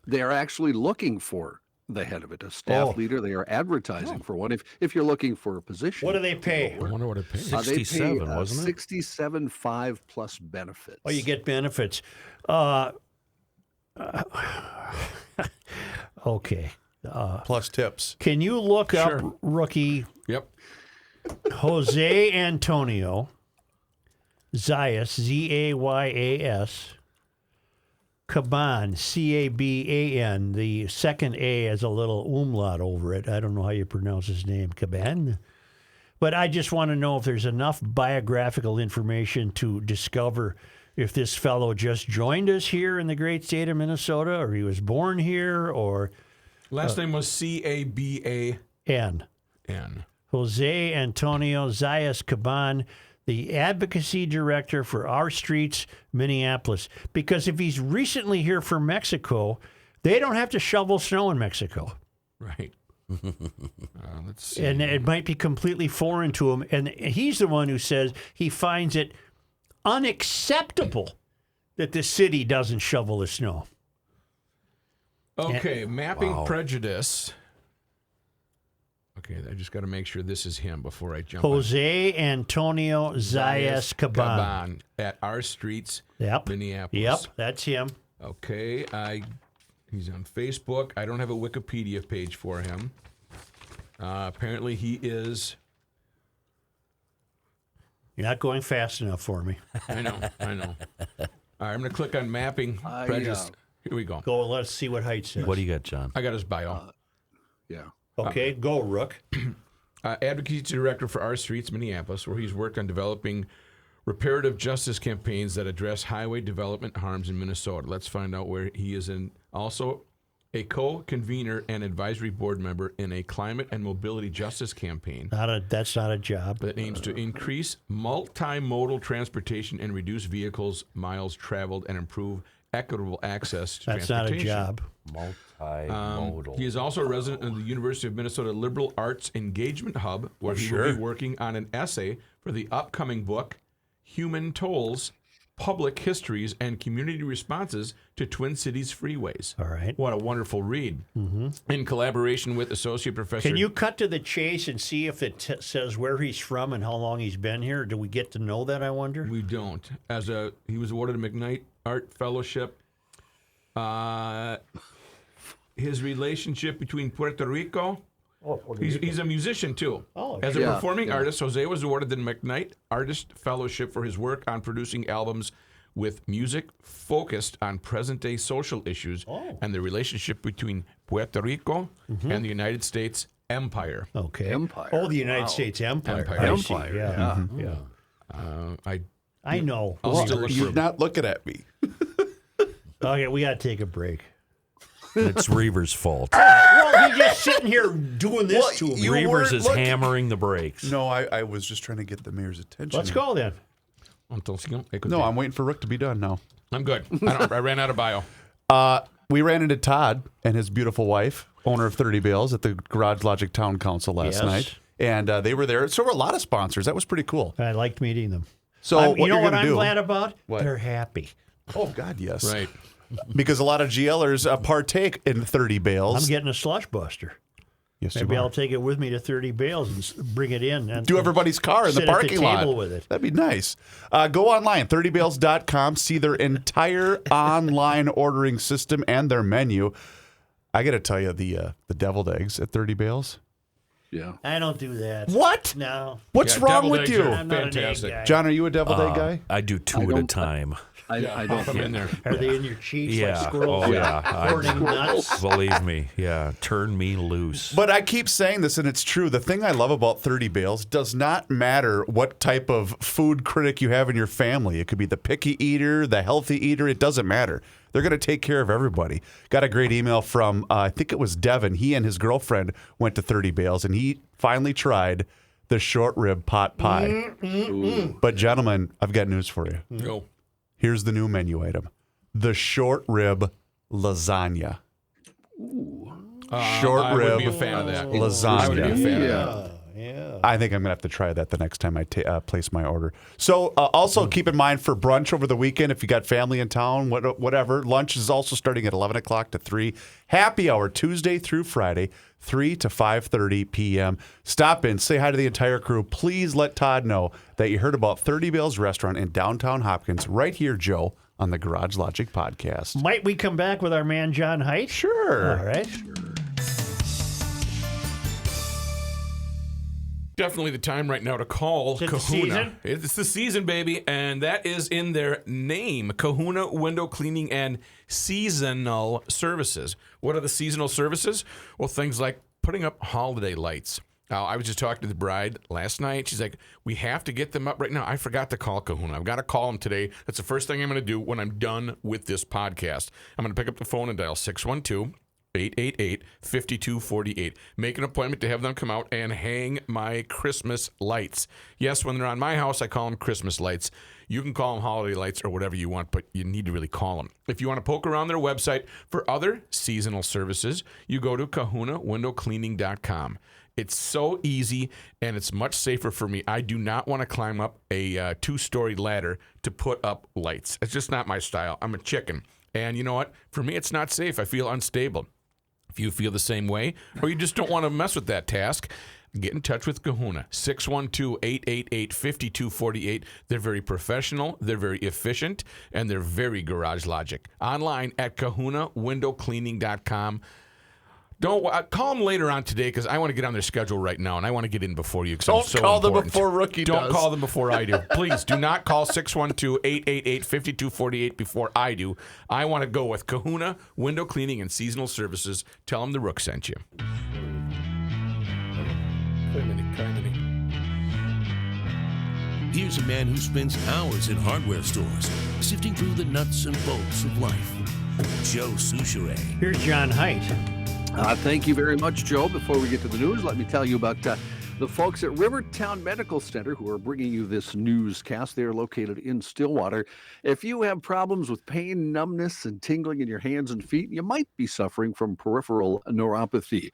They are actually looking for the head of it, a staff leader. They are advertising for one. If you're looking for a position, What do they pay? I wonder what it pays. they pay 67, wasn't it? 67.5 plus benefits. Oh, you get benefits. Okay. Plus tips. Can you look up rookie Yep. Jose Antonio Zayas, Zayas, Caban, Caban. The second A has a little umlaut over it. I don't know how you pronounce his name, Caban. But I just want to know if there's enough biographical information to discover if this fellow just joined us here in the great state of Minnesota, or he was born here, or Last name was Caban. N. Jose Antonio Zayas Caban, the advocacy director for Our Streets, Minneapolis. Because if he's recently here from Mexico, they don't have to shovel snow in Mexico. Right. Let's see. And it might be completely foreign to him. And he's the one who says he finds it unacceptable that the city doesn't shovel the snow. Okay, mapping prejudice. Okay, I just got to make sure this is him before I jump Jose Antonio Zayas Caban. at Our Streets, Yep. Minneapolis. Yep, that's him. Okay, he's on Facebook. I don't have a Wikipedia page for him. Apparently he is. You're not going fast enough for me. I know. All right, I'm going to click on mapping prejudice. Here we go. Go, let's see what Heidt says. What do you got, John? I got his bio. Yeah. Okay, go, Rook. Advocacy director for Our Streets, Minneapolis, where he's worked on developing reparative justice campaigns that address highway development harms in Minnesota. Let's find out where he is in. Also, a co-convener and advisory board member in a climate and mobility justice campaign That's not a job. that aims to increase multimodal transportation and reduce vehicles miles traveled and improve equitable access to That's not a transportation. job. Multimodal. He is also a resident of the University of Minnesota Liberal Arts Engagement Hub, where he will be working on an essay for the upcoming book, Human Tolls, Public Histories and Community Responses to Twin Cities Freeways. All right. What a wonderful read. Mm-hmm. In collaboration with Associate Professor... Can you cut to the chase and see if it says where he's from and how long he's been here? Do we get to know that, I wonder? We don't. He was awarded a McKnight Art Fellowship. His relationship between Puerto Rico... He's a musician, too. Oh, As a yeah, performing artist, Jose was awarded the McKnight Artist Fellowship for his work on producing albums with music focused on present-day social issues and the relationship between Puerto Rico and the United States Empire. Okay. Empire. Oh, the United States Empire. Empire. I see. Empire, Yeah. Yeah. I know. I'll still look You're for not looking at me. Okay, we got to take a break. It's Reaver's fault. Well, he's just sitting here doing this to him. you Reavers weren't is looking. hammering the brakes. No, I was just trying to get the mayor's attention. Let's go then. No, I'm waiting for Rick to be done now. I'm good. I ran out of bio. We ran into Todd and his beautiful wife, owner of 30 Bales, at the Garage Logic Town Council last Yes. night. And they were there. So were a lot of sponsors. That was pretty cool. I liked meeting them. So you know what you're I'm gonna do? glad about? What? They're happy. Oh, God, yes. Right. Because a lot of GLers partake in 30 Bales. I'm getting a slush buster. Yes, Maybe you are. I'll take it with me to 30 Bales and bring it in. And Do everybody's car in the sit at parking lot. table with it. That'd be nice. Go online, 30bales.com, see their entire online ordering system and their menu. I got to tell you, the deviled eggs at 30 Bales. Yeah. I don't do that. What? No. What's Yeah, wrong deviled with eggs you? are I'm not an egg fantastic. guy. John, are you a deviled egg guy? I do two at a don't- time. I don't Put them in there. Are they in your cheeks Yeah. like squirrels? Oh, yeah. Hoarding nuts? Believe me. Yeah. Turn me loose. But I keep saying this, and it's true. The thing I love about 30 Bales does not matter what type of food critic you have in your family. It could be the picky eater, the healthy eater. It doesn't matter. They're going to take care of everybody. Got a great email from, I think it was Devin. He and his girlfriend went to 30 Bales, and he finally tried the short rib pot pie. But, gentlemen, I've got news for you. Go. Here's the new menu item. The short rib lasagna. Short I would rib be a fan of that. lasagna. I would be a fan of that. Yeah. I think I'm going to have to try that the next time I place my order. So also keep in mind for brunch over the weekend, if you got family in town, whatever, lunch is also starting at 11 o'clock to 3. Happy hour Tuesday through Friday, 3 to 5:30 p.m. Stop in, say hi to the entire crew. Please let Todd know that you heard about 30 Bales Restaurant in downtown Hopkins right here, Joe, on the Garage Logic podcast. Might we come back with our man John Heidt? Sure. All right. Definitely the time right now to call Is it the Kahuna. season? It's the season, baby, and that is in their name. Kahuna Window Cleaning and Seasonal Services. What are the seasonal services? Well, things like putting up holiday lights. I was just talking to the bride last night. She's like, we have to get them up right now. I forgot to call Kahuna. I've got to call them today. That's the first thing I'm going to do when I'm done with this podcast. I'm going to pick up the phone and dial 612-888-5248. Make an appointment to have them come out and hang my Christmas lights. Yes, when they're on my house, I call them Christmas lights. You can call them holiday lights or whatever you want, but you need to really call them. If you want to poke around their website for other seasonal services, you go to kahunawindowcleaning.com. It's so easy, and it's much safer for me. I do not want to climb up a two-story ladder to put up lights. It's just not my style. I'm a chicken. And you know what? For me, it's not safe. I feel unstable. If you feel the same way, or you just don't want to mess with that task, get in touch with Kahuna, 612-888-5248. They're very professional, they're very efficient, and they're very garage logic. Online at kahunawindowcleaning.com. Don't call them later on today because I want to get on their schedule right now, and I want to get in before you. Don't so call them important. before Rookie Don't does. call them before I do. Please do not call 612-888-5248 before I do. I want to go with Kahuna Window Cleaning and Seasonal Services. Tell them the Rook sent you. Here's a man who spends hours in hardware stores, sifting through the nuts and bolts of life. Joe Souchere. Here's John Heidt. Thank you very much, Joe. Before we get to the news, let me tell you about the folks at Rivertown Medical Center who are bringing you this newscast. They are located in Stillwater. If you have problems with pain, numbness, and tingling in your hands and feet, you might be suffering from peripheral neuropathy.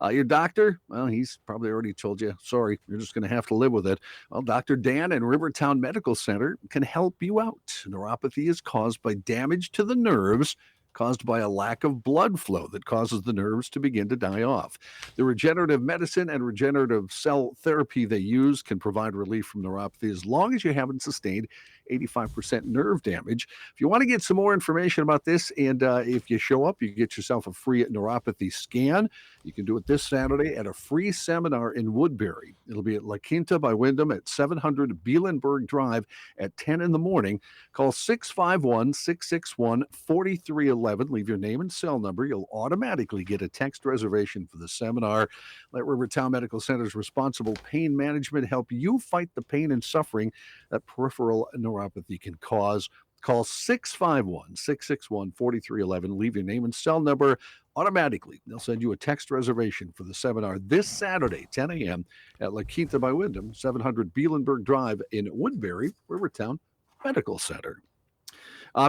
Your doctor, well, he's probably already told you, sorry, you're just going to have to live with it. Well, Dr. Dan and Rivertown Medical Center can help you out. Neuropathy is caused by damage to the nerves caused by a lack of blood flow that causes the nerves to begin to die off. The regenerative medicine and regenerative cell therapy they use can provide relief from neuropathy as long as you haven't sustained 85% nerve damage. If you want to get some more information about this, and if you show up, you get yourself a free neuropathy scan. You can do it this Saturday at a free seminar in Woodbury. It'll be at La Quinta by Wyndham at 700 Bielenberg Drive at 10 in the morning. Call 651-661-4311. Leave your name and cell number. You'll automatically get a text reservation for the seminar. Let Rivertown Medical Center's responsible pain management help you fight the pain and suffering that peripheral neuropathy can cause. Call 651-661-4311. Leave your name and cell number automatically. They'll send you a text reservation for the seminar this Saturday, 10 a.m. at La Quinta by Wyndham, 700 Bielenberg Drive in Woodbury, Rivertown Medical Center.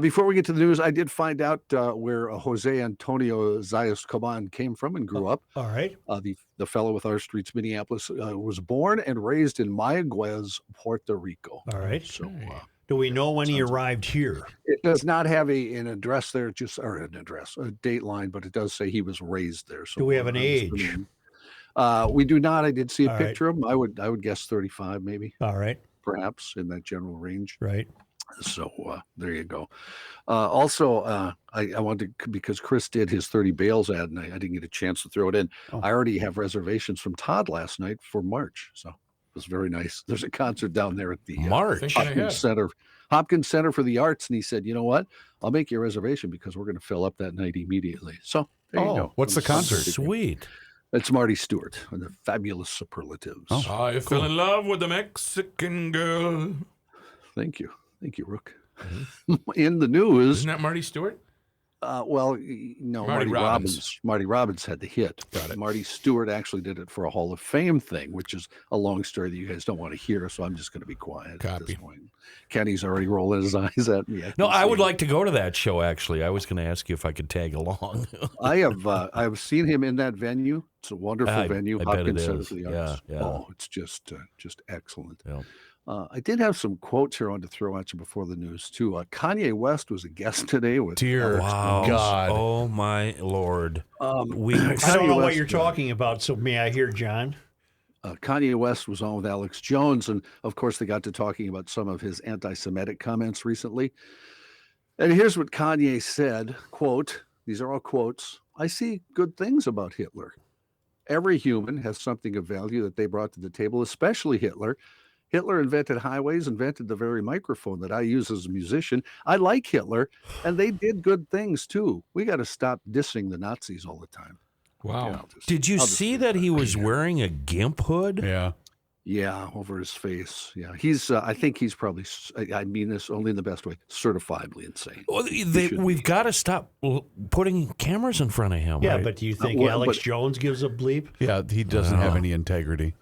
Before we get to the news, I did find out where Jose Antonio Zayas Caban came from and grew up. All right. The fellow with our streets, Minneapolis, was born and raised in Mayaguez, Puerto Rico. All right. So, do we know when he arrived here? it does not have an address there, or a date line, but it does say he was raised there. So Do we have an age? We do not. I did see a All right. picture of him. I would guess 35, maybe, All right. perhaps in that general range. Right. So there you go. Also, I wanted to, because Chris did his 30 Bales ad, and I didn't get a chance to throw it in. Oh. I already have reservations from Todd last night for March. So it was very nice. There's a concert down there at the March. Thinking ahead. Hopkins Center for the Arts. And he said, you know what? I'll make you a reservation because we're going to fill up that night immediately. So there you go. What's the concert? Sweet. It's Marty Stewart and the Fabulous Superlatives. I fell in love with a Mexican girl. Thank you. Thank you, Rook. In the news, Isn't that Marty Stewart? No, Marty Robbins. Marty Robbins had the hit. Got it. Marty Stewart actually did it for a Hall of Fame thing, which is a long story that you guys don't want to hear, so I'm just going to be quiet at this Copy. point. Kenny's already rolling his eyes at me. No, I would see like to go to that show, actually. I was going to ask you if I could tag along. I've seen him in that venue. It's a wonderful venue, I bet it Hopkins Center is. for the Arts. Yeah. Oh, it's just excellent. Yeah. I did have some quotes here I wanted to throw at you before the news, too. Kanye West was a guest today with Dear Wow. God. Oh, my Lord. I don't know what you're talking about, so may I hear John? Kanye West was on with Alex Jones, and of course they got to talking about some of his anti-Semitic comments recently. And here's what Kanye said, quote, these are all quotes, "I see good things about Hitler. Every human has something of value that they brought to the table, especially Hitler. Hitler invented highways, invented the very microphone that I use as a musician. I like Hitler, and they did good things too. We got to stop dissing the Nazis all the time. Wow. Yeah, Did you I'll just see leave that he was wearing a gimp hood? Yeah. Yeah, over his face. Yeah, he's. I think he's probably. I mean this only in the best way. Certifiably insane. Well, shouldn't we've got to stop putting cameras in front of him. Yeah, right? but do you think well, Alex but- Jones gives a bleep? Yeah, he doesn't have any integrity.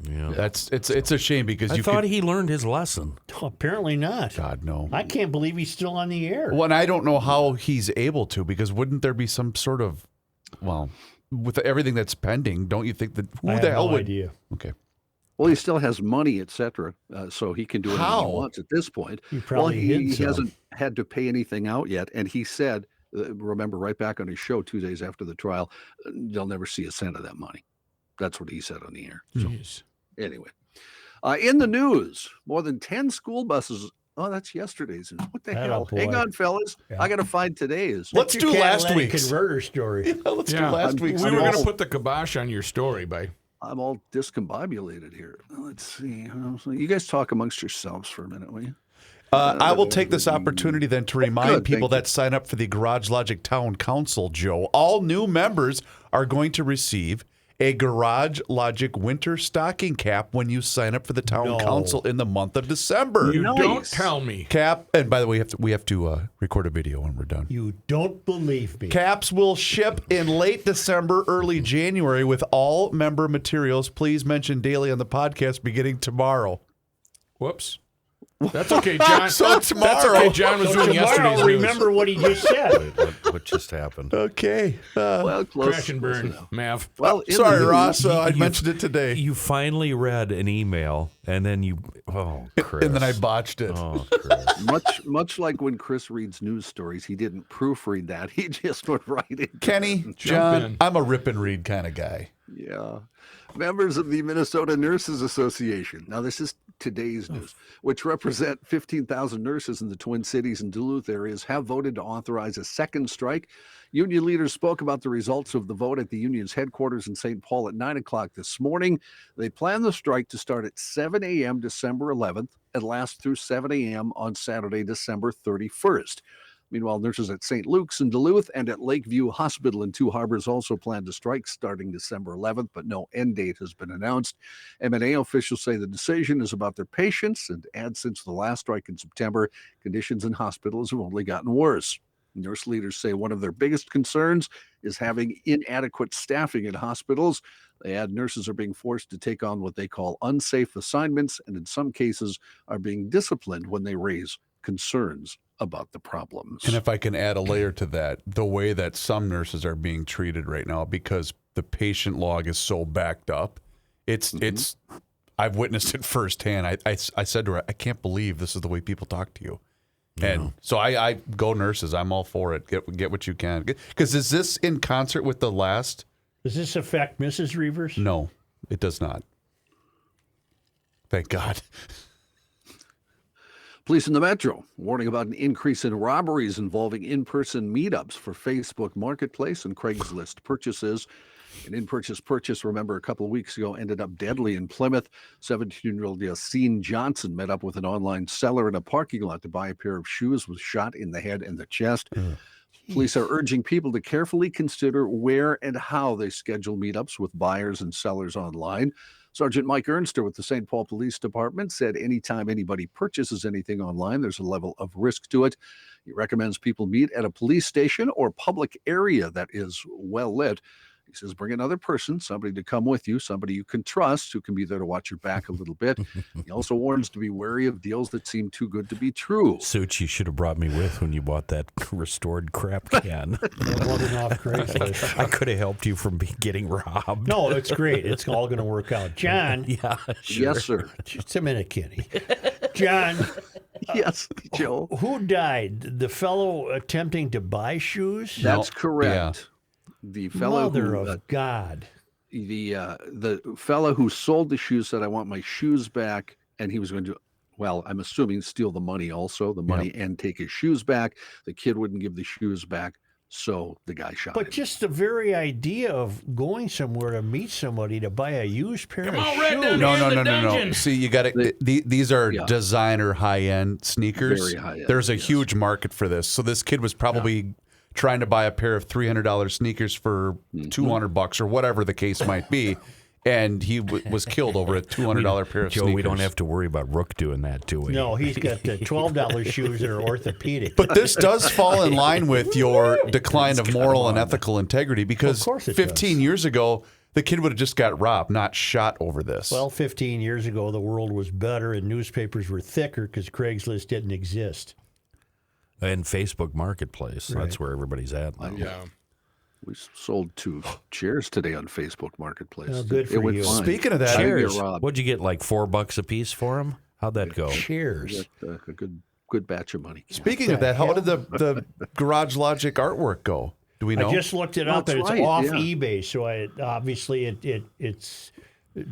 Yeah. It's a shame because I you thought could, he learned his lesson. Oh, apparently not. God, no. I can't believe he's still on the air. Well, and I don't know how he's able to, because wouldn't there be some sort of, well, with everything that's pending, don't you think that who I the have hell no would? idea. Okay. Well, he still has money, etc., so he can do anything How? he wants at this point. He probably he hid some. hasn't had to pay anything out yet, and he said, remember, right back on his show 2 days after the trial, they'll never see a cent of that money. That's what he said on the air. So Jeez. anyway, in the news, more than 10 school buses. Oh, that's yesterday's news. What the hell? Attaboy. Hang on, fellas. Yeah. I got to find today's. Let's Your do last catalytic week's. converter story. Let's Yeah. do last week's. We were going to all- put the kibosh on your story by. I'm all discombobulated here. Let's see. You guys talk amongst yourselves for a minute, will you? I will take this opportunity then to remind Good, people thank you. that sign up for the Garage Logic Town Council, Joe. All new members are going to receive a Garage Logic winter stocking cap when you sign up for the Town No. Council in the month of December. You Nice. don't tell me. Cap, and by the way, we have to record a video when we're done. You don't believe me. Caps will ship in late December, early January with all member materials. Please mention daily on the podcast beginning tomorrow. Whoops. That's okay, John. So That's tomorrow. okay. John was doing yesterday's Tomorrow, news. remember what he just said. What just happened? Okay. Well, close. Crash and close burn, enough. Mav. Well, in the Sorry, news- Ross. I You- mentioned it today. You finally read an email, and then you, Chris. And then I botched it. Oh, Chris. Much like when Chris reads news stories, he didn't proofread that. He just went right in. Kenny, Jump John, in. I'm a rip and read kind of guy. Yeah. Members of the Minnesota Nurses Association. Now, this is today's news, which represent 15,000 nurses in the Twin Cities and Duluth areas, have voted to authorize a second strike. Union leaders spoke about the results of the vote at the union's headquarters in St. Paul at 9 o'clock this morning. They plan the strike to start at 7 a.m. December 11th and last through 7 a.m. on Saturday, December 31st. Meanwhile, nurses at St. Luke's in Duluth and at Lakeview Hospital in Two Harbors also plan to strike starting December 11th, but no end date has been announced. M&A officials say the decision is about their patients and add since the last strike in September, conditions in hospitals have only gotten worse. Nurse leaders say one of their biggest concerns is having inadequate staffing in hospitals. They add nurses are being forced to take on what they call unsafe assignments and in some cases are being disciplined when they raise concerns about the problems. And if I can add a layer to that, the way that some nurses are being treated right now because the patient log is so backed up, it's I've witnessed it firsthand. I said to her, I can't believe this is the way people talk to you. And so I go nurses. I'm all for it. Get what you can. Because is this in concert with the last? Does this affect Mrs. Reavers? No, it does not. Thank God. Police in the Metro warning about an increase in robberies involving in-person meetups for Facebook Marketplace and Craigslist purchases. An in-purchase, remember, a couple of weeks ago ended up deadly in Plymouth. 17-year-old Yassine Johnson met up with an online seller in a parking lot to buy a pair of shoes, was shot in the head and the chest. Police are urging people to carefully consider where and how they schedule meetups with buyers and sellers online. Sergeant Mike Ernster with the St. Paul Police Department said anytime anybody purchases anything online, there's a level of risk to it. He recommends people meet at a police station or public area that is well lit. He says, bring another person, somebody to come with you, somebody you can trust, who can be there to watch your back a little bit. He also warns to be wary of deals that seem too good to be true. Suits you should have brought me with when you bought that restored crap can. It wasn't off Craigslist. I could have helped you from getting robbed. No, it's great. It's all going to work out. John. Yeah, sure. Yes, sir. Just a minute, Kenny. John, Yes, Joe. who died? The fellow attempting to buy shoes? That's correct. The fellow Mother who, of God. the fellow who sold the shoes said, I want my shoes back. And he was going to, well, I'm assuming steal the money also, the money and take his shoes back. The kid wouldn't give the shoes back. So the guy shot But him. just the very idea of going somewhere to meet somebody to buy a used pair of on, Red, shoes. down No, here no, in no, the no, no. dungeon. See, you got to. These are Yeah. designer, high-end sneakers. Very high-end, There's a yes. huge market for this. So this kid was probably trying to buy a pair of $300 sneakers for $200 or whatever the case might be, and he was killed over a $200 pair of Joe, sneakers. we don't have to worry about Rook doing that, do we? No, he's got the $12 shoes that are orthopedic. But this does fall in line with your decline of moral and ethical integrity because Of course it 15 does. years ago, the kid would have just got robbed, not shot over this. Well, 15 years ago, the world was better and newspapers were thicker because Craigslist didn't exist. And Facebook Marketplace. That's where everybody's at now. Yeah. We sold 2 chairs today on Facebook Marketplace. Well, good It for went you. fine. Speaking of that, I didn't get Cheers. robbed. What'd you get, like $4 a piece for them? How'd that go? Cheers. Got, a good batch of money. speaking of that, how did the Garage Logic artwork go? Do we know? I just looked it Oh, up and that's it's right, off yeah. eBay, so it's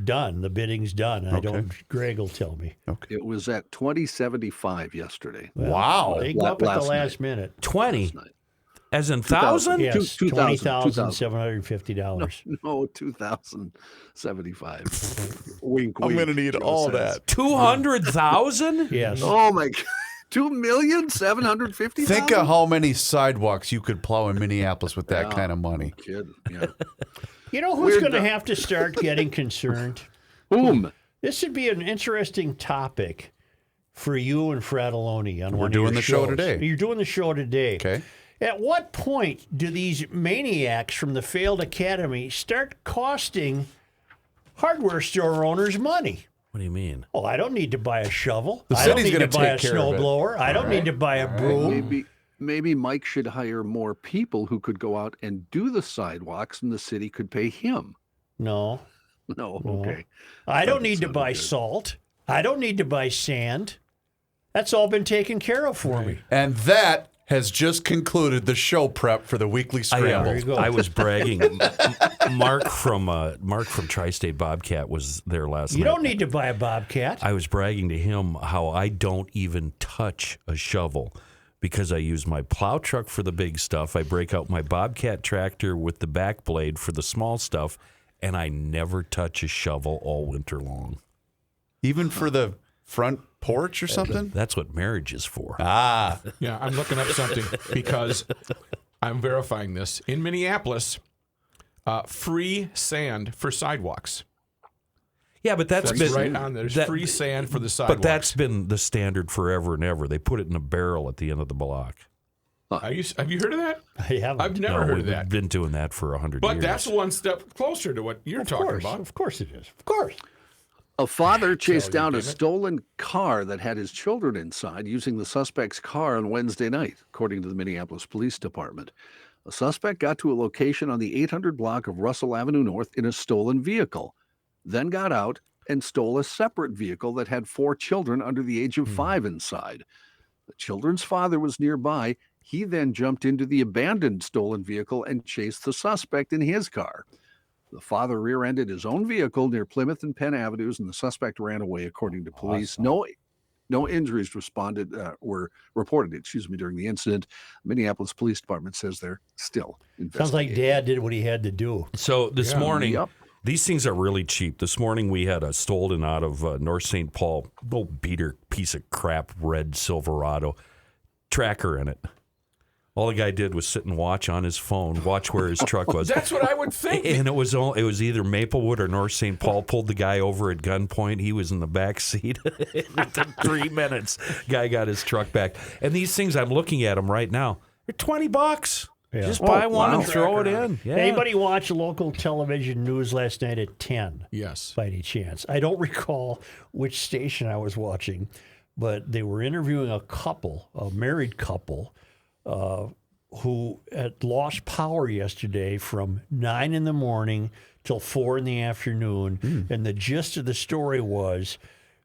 done. The bidding's done. I don't. Greg will tell me. It was at $20.75 yesterday. Wow. They go up at the last last minute. 20. Night. As in 1,000? Yes, Two- $20,000. $20,750. No, $2,075. Wink, I'm wink. going to need Joe all says. that. 200,000? Yes. Oh my God. $2,750,000? Think of how many sidewalks you could plow in Minneapolis with that kind of money. Kid. Yeah. You know who's Weird going to though. have to start getting concerned? Boom. This would be an interesting topic for you and Fratelloni on We're one of doing your the show shows. today. You're doing the show today. Okay. At what point do these maniacs from the failed academy start costing hardware store owners money? What do you mean? Oh, I don't need to buy a shovel. The I don't city's need to gonna buy a take care of it. snowblower. I don't need to buy a broom. Maybe Mike should hire more people who could go out and do the sidewalks, and the city could pay him. No. No, okay. I don't Doesn't need to sound buy good. salt. I don't need to buy sand. That's all been taken care of for me. And that has just concluded the show prep for the weekly scramble. you go. I was bragging. Mark from Tri-State Bobcat was there last You night. don't need to buy a Bobcat. I was bragging to him how I don't even touch a shovel because I use my plow truck for the big stuff. I break out my Bobcat tractor with the back blade for the small stuff, and I never touch a shovel all winter long. Even for the front porch or something? That's what marriage is for. Ah. Yeah, I'm looking up something because I'm verifying this. In Minneapolis, free sand for sidewalks. Yeah, but that's That's been right on there. There's that- free sand for the sidewalks. But that's been the standard forever and ever. They put it in a barrel at the end of the block. Have you heard of that? I haven't. I've never No, heard we've of that. been doing that for 100 But years. that's one step closer to what you're talking about. Of course it is. Of course. A father chased down a damn it. stolen car that had his children inside using the suspect's car on Wednesday night, according to the Minneapolis Police Department. A suspect got to a location on the 800 block of Russell Avenue North in a stolen vehicle, then got out and stole a separate vehicle that had 4 children under the age of 5 inside. The children's father was nearby. He then jumped into the abandoned stolen vehicle and chased the suspect in his car. The father rear-ended his own vehicle near Plymouth and Penn Avenues, and the suspect ran away, according to police. No injuries were reported, during the incident. Minneapolis Police Department says they're still investigating. Sounds like Dad did what he had to do. So this morning, Yep. these things are really cheap. This morning we had a stolen out of North St. Paul, old beater piece of crap, red Silverado, tracker in it. All the guy did was sit and watch on his phone, watch where his truck was. That's what I would think. And it was either Maplewood or North St. Paul. Pulled the guy over at gunpoint. He was in the back seat. It took 3 minutes. Guy got his truck back. And these things, I'm looking at them right now. They're $20. Yeah. Just buy one and wow. throw it in. Yeah. Anybody watch local television news last night at 10? Yes. By any chance? I don't recall which station I was watching, but they were interviewing a married couple, who had lost power yesterday from 9 in the morning till 4 in the afternoon. And the gist of the story was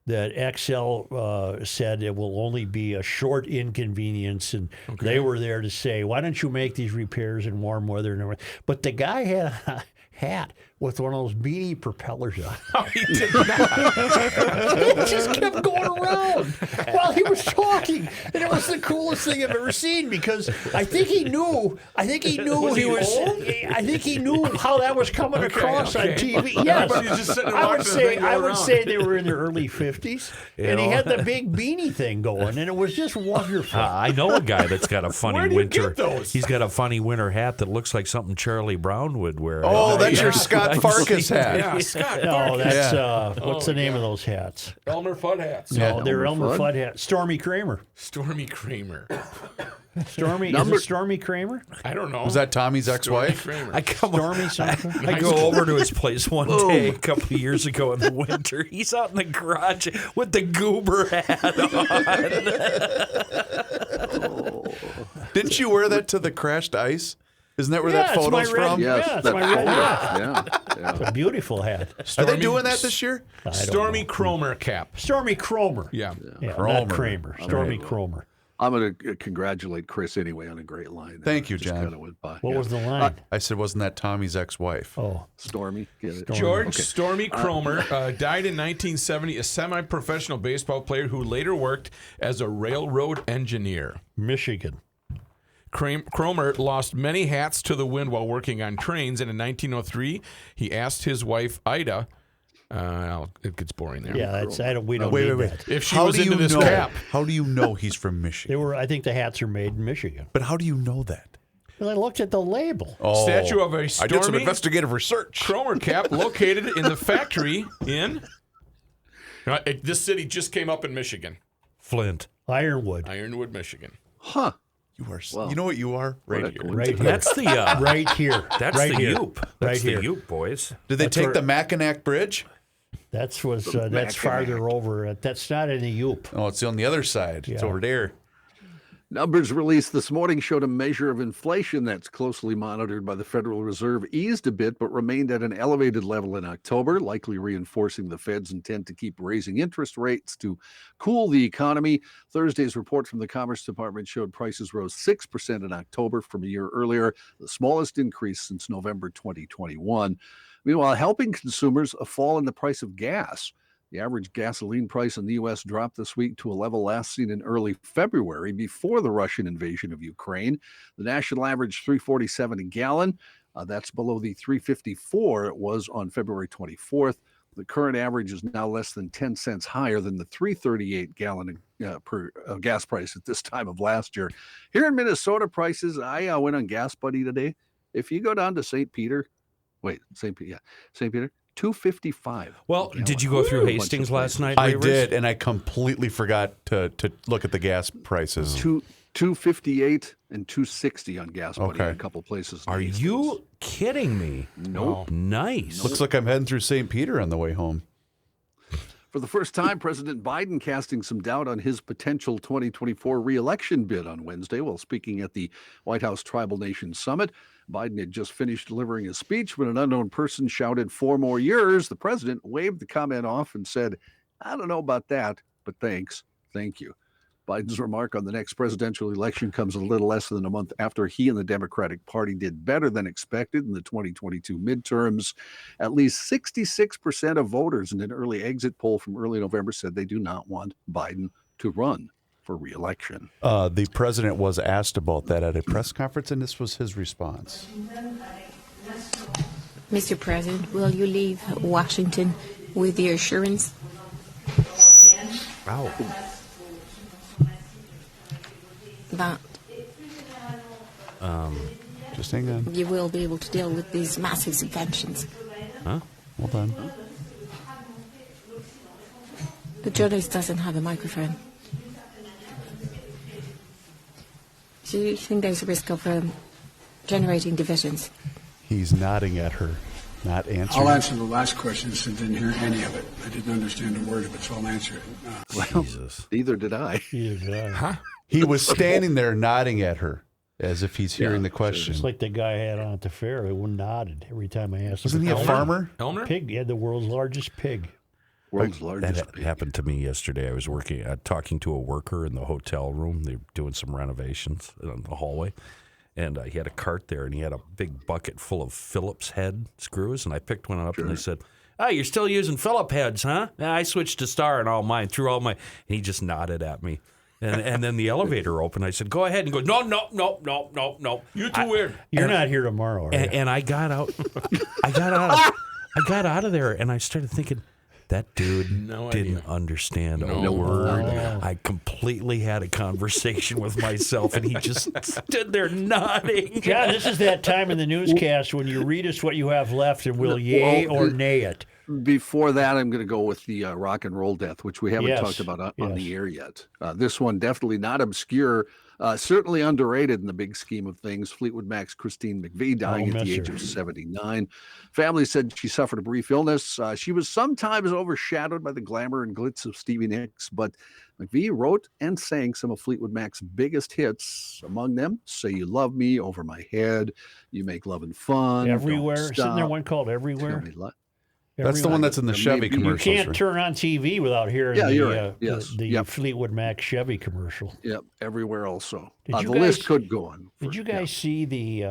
that XL said it will only be a short inconvenience, and they were there to say, why don't you make these repairs in warm weather and everything. But the guy had a hat with one of those beanie propellers on. Oh, he did not. It just kept going around while he was talking, and it was the coolest thing I've ever seen because I think he knew. I think he knew Was he was. old? I think he knew how that was coming across on TV. I Yes, thought he was just sitting there I would watching the say thing go I would around. say they were in their early 50s, and he know. had the big beanie thing going, and it was just wonderful. I know a guy that's got a funny Where do you winter. get those? He's got a funny winter hat that looks like something Charlie Brown would wear. Oh, that's yeah. your Scott Farkas hat. Yeah, Scott. No, that's Yeah. what's the name of those hats? Elmer Fudd hats. No, they're Elmer Elmer Fudd? Fudd hats. Stormy Kramer. Stormy Kramer. Stormy is Number- it Stormy Kramer? I don't know. Was that Tommy's Stormy ex-wife? Kramer. I come Stormy something. I go over to his place one day a couple of years ago in the winter. He's out in the garage with the goober hat on. Didn't you wear that to the crashed ice? Isn't that where Yeah, that it's my photo's red- from? Yes, Yeah, it's that my red photo. hat. Yeah. It's a beautiful hat. Are they doing that this year? I don't Stormy know. Cromer cap. Stormy Cromer. Yeah. Yeah, Cromer. not Kramer. Stormy Cromer. I'm going to congratulate Chris anyway on a great line. Thank you, Just John. kinda went by. What Yeah. was the line? I said, wasn't that Tommy's ex-wife? Oh, Stormy? Get it? George Okay. Stormy Cromer died in 1970, a semi-professional baseball player who later worked as a railroad engineer. Michigan. Cromer lost many hats to the wind while working on trains, and in 1903, he asked his wife, Ida, it gets boring there. Yeah, that's we don't Wait, need wait, that. wait. If she was into this know? cap. How do you know he's from They Michigan? were. I think the hats are made in Michigan. But how do you know that? Well, I looked at the label. Oh, Statue of a I did some Stormy investigative research. Cromer cap located in the factory in... This city just came up in Michigan. Flint. Ironwood. Ironwood, Michigan. Huh. You are. Well, you know what you are? What Right a here. coincidence. Right here. That's the Right here. that's right the here. Yoop. That's Right the here. Yoop, boys. Did they That's take where- the Mackinac Bridge? That's Mackinac. farther over. That's not in the Yoop. Oh, it's on the other side. It's Yeah. over there. Numbers released this morning showed a measure of inflation that's closely monitored by the Federal Reserve eased a bit, but remained at an elevated level in October, likely reinforcing the Fed's intent to keep raising interest rates to cool the economy. Thursday's report from the Commerce Department showed prices rose 6% in October from a year earlier, the smallest increase since November 2021. Meanwhile, helping consumers, a fall in the price of gas. The average gasoline price in the U.S. dropped this week to a level last seen in early February before the Russian invasion of Ukraine. The national average $3.47 a gallon. That's below the $3.54 it was on February 24th. The current average is now less than 10 cents higher than the $3.38 gallon per gas price at this time of last year. Here in Minnesota, prices, I went on Gas Buddy today. If you go down to St. Peter, St. Peter, $2.55. Well, did you go through Hastings last night? I Reavers? did, and I completely forgot to look at the gas prices. $2.58 and $2.60 on Gas Buddy in Okay. a couple places. in Are Hastings. you kidding me? Nope. Nice. Looks like I'm heading through St. Peter on the way home. For the first time, President Biden casting some doubt on his potential 2024 reelection bid on Wednesday while speaking at the White House Tribal Nations Summit. Biden had just finished delivering his speech when an unknown person shouted 4 more years. The president waved the comment off and said, "I don't know about that, but thanks. Thank you." Biden's remark on the next presidential election comes a little less than a month after he and the Democratic Party did better than expected in the 2022 midterms. At least 66% of voters in an early exit poll from early November said they do not want Biden to run for re-election. The president was asked about that at a press conference, and this was his response. Mr. President, will you leave Washington with the assurance Wow. that Just hang on. you will be able to deal with these massive subventions? Hold on. The journalist doesn't have a microphone. Do you think there's a risk of generating divisions? He's nodding at her, not answering. I'll answer the last question since I didn't hear any of it. I didn't understand a word of it, so I'll answer it. Jesus. Neither did I. He was standing there nodding at her as if he's hearing the question. It's like the guy I had on at the fair. He nodded every time I asked him. Wasn't he a farmer? Elmer? Pig. He had the world's largest pig. World's largest That pig. happened to me yesterday. I was talking to a worker in the hotel room. They're doing some renovations in the hallway. And he had a cart there, and he had a big bucket full of Phillips head screws. And I picked one up, and I said, "Oh, you're still using Phillips heads, huh?" And I switched to Star and all mine, threw all my. And he just nodded at me. And then the elevator opened. I said, "Go ahead." And he goes, "No. You're too weird. You're not here tomorrow, are you? And I got out. I got out of there, and I started thinking, that dude didn't understand a word. I completely had a conversation with myself, and he just stood there nodding. John, this is that time in the newscast when you read us what you have left, and we'll yay or nay it. Before that, I'm going to go with the rock and roll death, which we haven't talked about on the air yet. This one definitely not obscure, certainly underrated in the big scheme of things. Fleetwood Mac's Christine McVie dying at the age of 79. Family said she suffered a brief illness. She was sometimes overshadowed by the glamour and glitz of Stevie Nicks, but McVie wrote and sang some of Fleetwood Mac's biggest hits, among them "Say You Love Me," "Over My Head," "You Make Lovin' Fun," Everywhere. Isn't there one called Everywhere? That's the one that's in the Chevy commercials. You can't turn on TV without hearing the Yep. Fleetwood Mac Chevy commercial. Yep, Everywhere also. Did you The guys- list could go on. Did you guys see the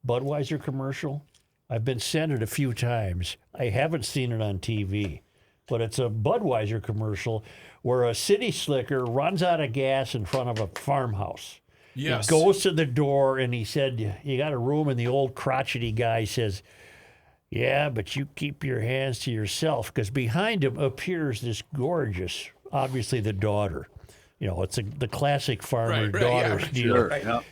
Budweiser commercial? I've been sent it a few times. I haven't seen it on TV, but it's a Budweiser commercial where a city slicker runs out of gas in front of a farmhouse. Yes. He goes to the door and he said, "You got a room?" And the old crotchety guy says, "Yeah, but you keep your hands to yourself," because behind him appears this gorgeous, obviously the daughter. You know, it's the classic farmer-daughter deal. Sure. Yep.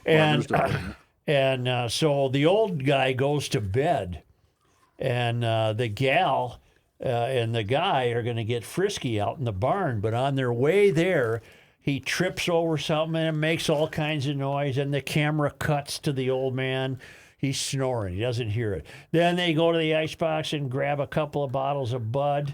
And so the old guy goes to bed, and the gal and the guy are going to get frisky out in the barn. But on their way there, he trips over something and makes all kinds of noise, and the camera cuts to the old man. He's snoring. He doesn't hear it. Then they go to the icebox and grab a couple of bottles of Bud,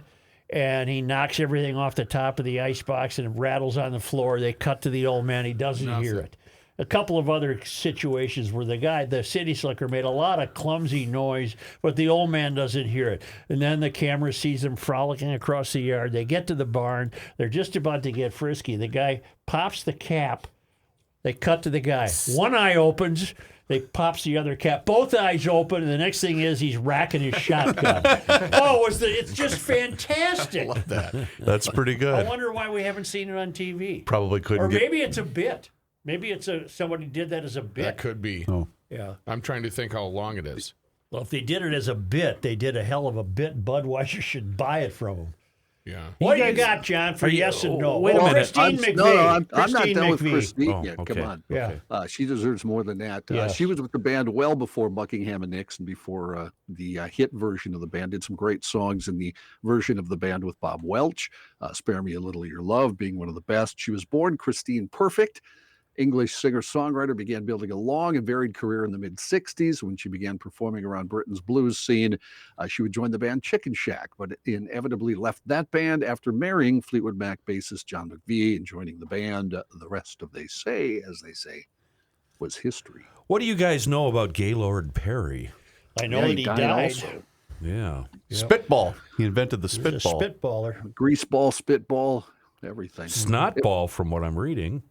and he knocks everything off the top of the icebox and it rattles on the floor. They cut to the old man. He doesn't hear it. A couple of other situations where the city slicker, made a lot of clumsy noise, but the old man doesn't hear it. And then the camera sees them frolicking across the yard. They get to the barn. They're just about to get frisky. The guy pops the cap. They cut to the guy. One eye opens. They pops the other cap. Both eyes open, and the next thing is he's racking his shotgun. It's just fantastic. I love that. That's pretty good. I wonder why we haven't seen it on TV. Probably couldn't. Or maybe it's a bit. Maybe it's somebody did that as a bit. That could be. Oh. Yeah. I'm trying to think how long it is. Well, if they did it as a bit, they did a hell of a bit. Budweiser should buy it from them. Yeah. What do you got, John, for yes and no? Wait a minute. Christine McVie. I'm not Christine done with McVie. Christine yet. okay. Come on. Yeah. She deserves more than that. Yes. She was with the band well before Buckingham and Nix and before the hit version of the band. Did some great songs in the version of the band with Bob Welch. "Spare Me a Little of Your Love" being one of the best. She was born Christine Perfect. English singer-songwriter, began building a long and varied career in the mid-'60s. When she began performing around Britain's blues scene, she would join the band Chicken Shack, but inevitably left that band after marrying Fleetwood Mac bassist John McVie and joining the band. The rest of, as they say, was history. What do you guys know about Gaylord Perry? I know that he died. Also. Yeah. Spitball. He invented the He was a spitball. spitballer. Greaseball, spitball, everything. Snotball, from what I'm reading.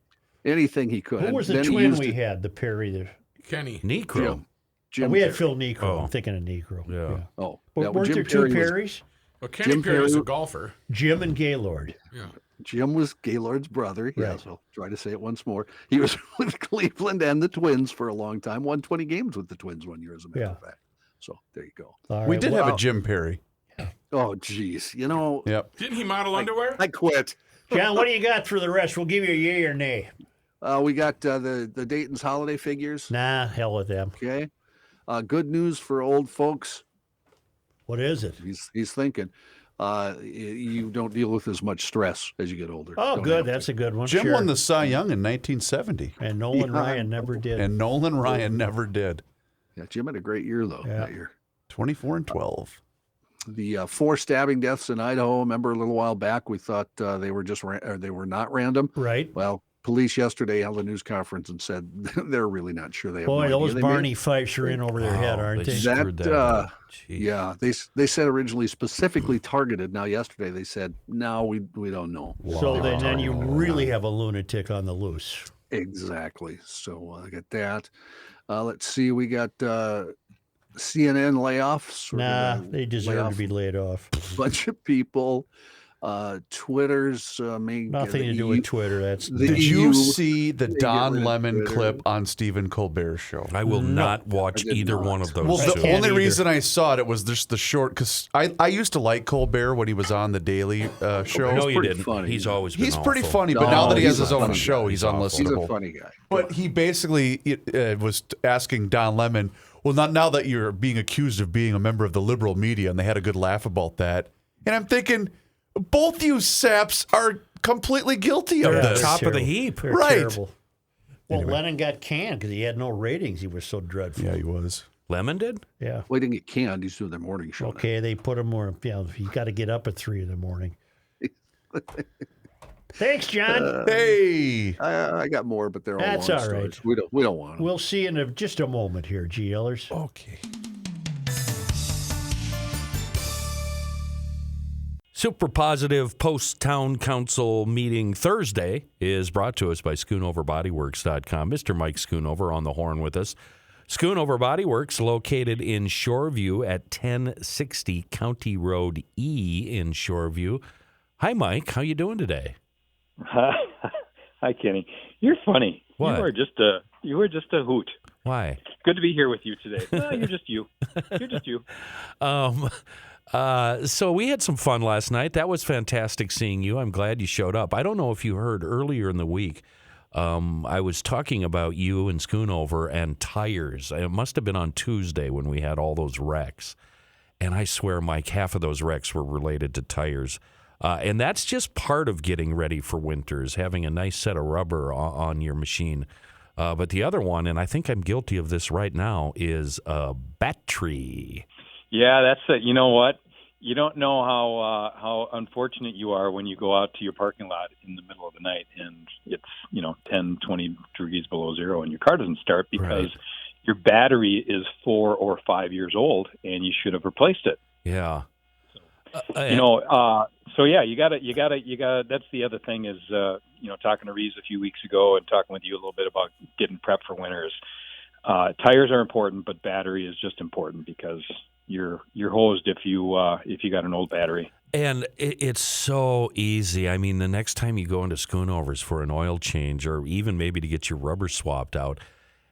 Anything he could. Who was the Then he twin used we it- had, the Perry? Kenny. Necro. Jim We had Perry. Phil Necro. Oh. I'm thinking of Necro. Yeah. Oh, But well, weren't Jim there two Perry was- Perrys? Well, Kenny Jim Perry was a Perry- golfer. Jim and Gaylord. Yeah. Jim was Gaylord's brother. Right. Yes, I'll try to say it once more. He was with Cleveland and the Twins for a long time. Won 20 games with the Twins one year, as a matter of fact. So there you go. All We right, did have wow. a Jim Perry. Oh, geez. You know, Yep. Didn't he model underwear? I quit. John, what do you got for the rest? We'll give you a yay or nay. We got the Dayton's holiday figures. Nah, hell with them. Okay. Good news for old folks. What is it? He's thinking. You don't deal with as much stress as you get older. Oh, Don't good. have to. That's a good one. Jim Sure. won the Cy Young in 1970. And Nolan Yeah. Ryan never did. And Nolan Ryan never did. Yeah, Jim had a great year, though, Yeah. that year. 24 and 12. The 4 stabbing deaths in Idaho. Remember a little while back, we thought they were they were not random. Right. Well, police yesterday held a news conference and said they're really not sure. They have Boy, no those idea. They Barney Fifes are in over their head, aren't they? screwed That, up. Jeez. Yeah, they said originally specifically targeted. Now yesterday they said no, we don't know. So then you really have a lunatic on the loose. Exactly. So I got that. Let's see. We got CNN layoffs. We're Nah, gonna they lay deserve off to be laid off. a bunch of people. Twitter's Nothing to do with Twitter. That's Did EU you see the they get Don rid of Lemon Twitter. clip on Stephen Colbert's show? I will not I watch did either not. one of those. Well, I the can't only either. reason I saw it was just the short, because I used to like Colbert when he was on the Daily Show. No, you pretty didn't. funny. He's always been He's pretty awful. funny, but No, now that he has he's his a own funny show, guy. he's He's awful. He's unlistenable. a funny guy. But he basically was asking Don Lemon, well, not now that you're being accused of being a member of the liberal media, and they had a good laugh about that. And I'm thinking, both you saps are completely guilty of They're this. top of the heap. They're Right. terrible. Well, Lennon got canned because he had no ratings. He was so dreadful. Yeah, he was. Lemon did? Yeah. Well, he didn't get canned. He's doing their morning show. Okay, they put him more. You got to get up at 3 a.m. Thanks, John. Hey. I got more, but they're all That's long all right. stories. We don't want them. We'll see in just a moment here, GLers. Okay. Super Positive Post-Town Council meeting Thursday is brought to us by SchoonoverBodyWorks.com. Mr. Mike Schoonover on the horn with us. Schoonover Body Works, located in Shoreview at 1060 County Road E in Shoreview. Hi, Mike. How you doing today? Hi, Kenny. You're funny. What? You are just a hoot. Why? Good to be here with you today. No, you're just you. You're just you. So we had some fun last night. That was fantastic seeing you. I'm glad you showed up. I don't know if you heard earlier in the week, I was talking about you and Schoonover and tires. It must have been on Tuesday when we had all those wrecks. And I swear, Mike, half of those wrecks were related to tires. And that's just part of getting ready for winter, is having a nice set of rubber on your machine. But the other one, and I think I'm guilty of this right now, is a battery. Yeah, that's it. You know what? You don't know how unfortunate you are when you go out to your parking lot in the middle of the night and it's 10, 20 degrees below zero and your car doesn't start because your battery is 4 or 5 years old and you should have replaced it. Yeah. So yeah, you gotta. That's the other thing is, talking to Reeves a few weeks ago and talking with you a little bit about getting prepped for winters. Tires are important, but battery is just important because you're hosed if you got an old battery. And it's so easy. I mean, the next time you go into Schoonovers for an oil change or even maybe to get your rubber swapped out,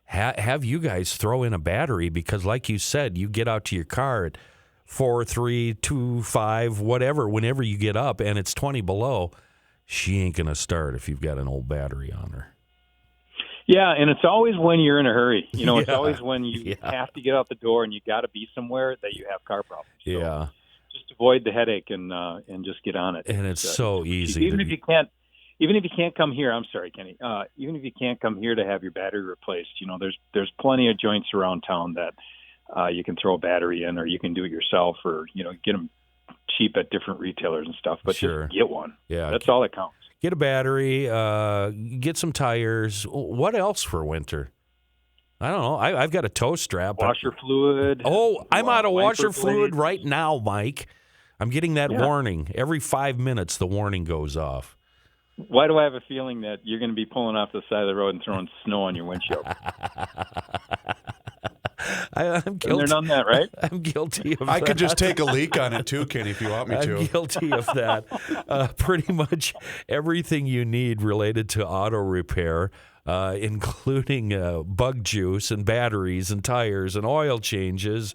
have you guys throw in a battery because, like you said, you get out to your car at 4, 3, 2, 5, whatever, whenever you get up and it's 20 below, she ain't going to start if you've got an old battery on her. Yeah, and it's always when you're in a hurry. It's always when you have to get out the door and you got to be somewhere that you have car problems. So Yeah. just avoid the headache and just get on it. And it's so easy. Even if you can't come here, I'm sorry, Kenny. Even if you can't come here to have your battery replaced, there's plenty of joints around town that you can throw a battery in, or you can do it yourself, or get them cheap at different retailers and stuff. But Sure. just get one. Yeah. That's all that counts. Get a battery, get some tires. What else for winter? I don't know. I've got a tow strap. Washer fluid. Oh, I'm out of washer wiper fluid blades. right now, Mike. I'm getting that warning. Every 5 minutes, the warning goes off. Why do I have a feeling that you're going to be pulling off the side of the road and throwing snow on your windshield? I'm guilty. They're done that, right? I'm guilty of I that. could just take a leak on it too, Kenny, if you want me to. I'm guilty of that. Pretty much everything you need related to auto repair, including bug juice and batteries and tires and oil changes,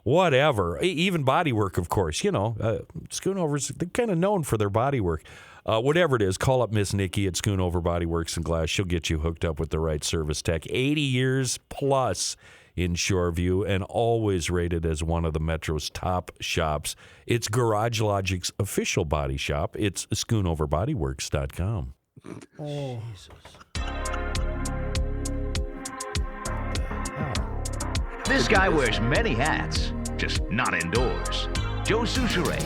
whatever. Even body work, of course. Schoonovers, they're kind of known for their body work. Whatever it is, call up Miss Nikki at Schoonover Body Works and Glass. She'll get you hooked up with the right service tech. 80 years plus in Shoreview and always rated as one of the Metro's top shops. It's Garage Logic's official body shop. It's SchoonoverBodyWorks.com. Oh, This guy wears many hats, just not indoors. Joe Souchere.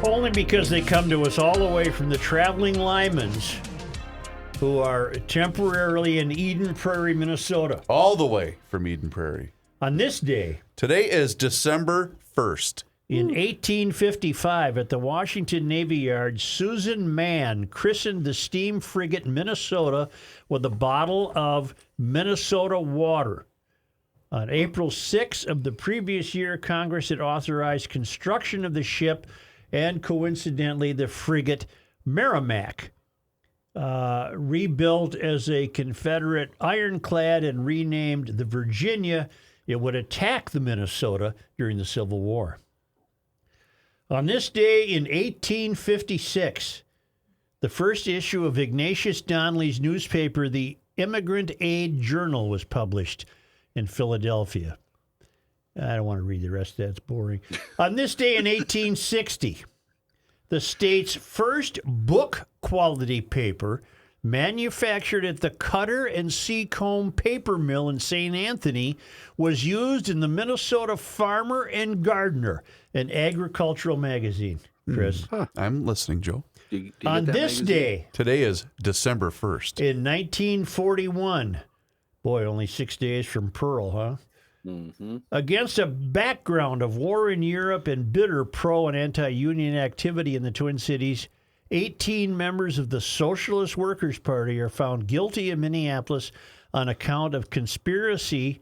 only because they come to us all the way from the traveling Lymans, who are temporarily in Eden Prairie, Minnesota. All the way from Eden Prairie. On this day, Today is December 1st, In 1855, at the Washington Navy Yard, Susan Mann christened the steam frigate Minnesota with a bottle of Minnesota water. On April 6 of the previous year, Congress had authorized construction of the ship and, coincidentally, the frigate Merrimack, rebuilt as a Confederate ironclad and renamed the Virginia. It would attack the Minnesota during the Civil War. On this day in 1856, the first issue of Ignatius Donnelly's newspaper, the Immigrant Aid Journal, was published in Philadelphia. I don't want to read the rest of that. It's boring. On this day in 1860, the state's first book-quality paper, manufactured at the Cutter and Seacombe Paper Mill in St. Anthony, was used in the Minnesota Farmer and Gardener, an agricultural magazine. Chris? I'm listening, Joe. Do you On get that this magazine? day, Today is December 1st. in 1941, boy, only 6 days from Pearl, huh? Against a background of war in Europe and bitter pro and anti-union activity in the Twin Cities, 18 members of the Socialist Workers' Party are found guilty in Minneapolis on account of conspiracy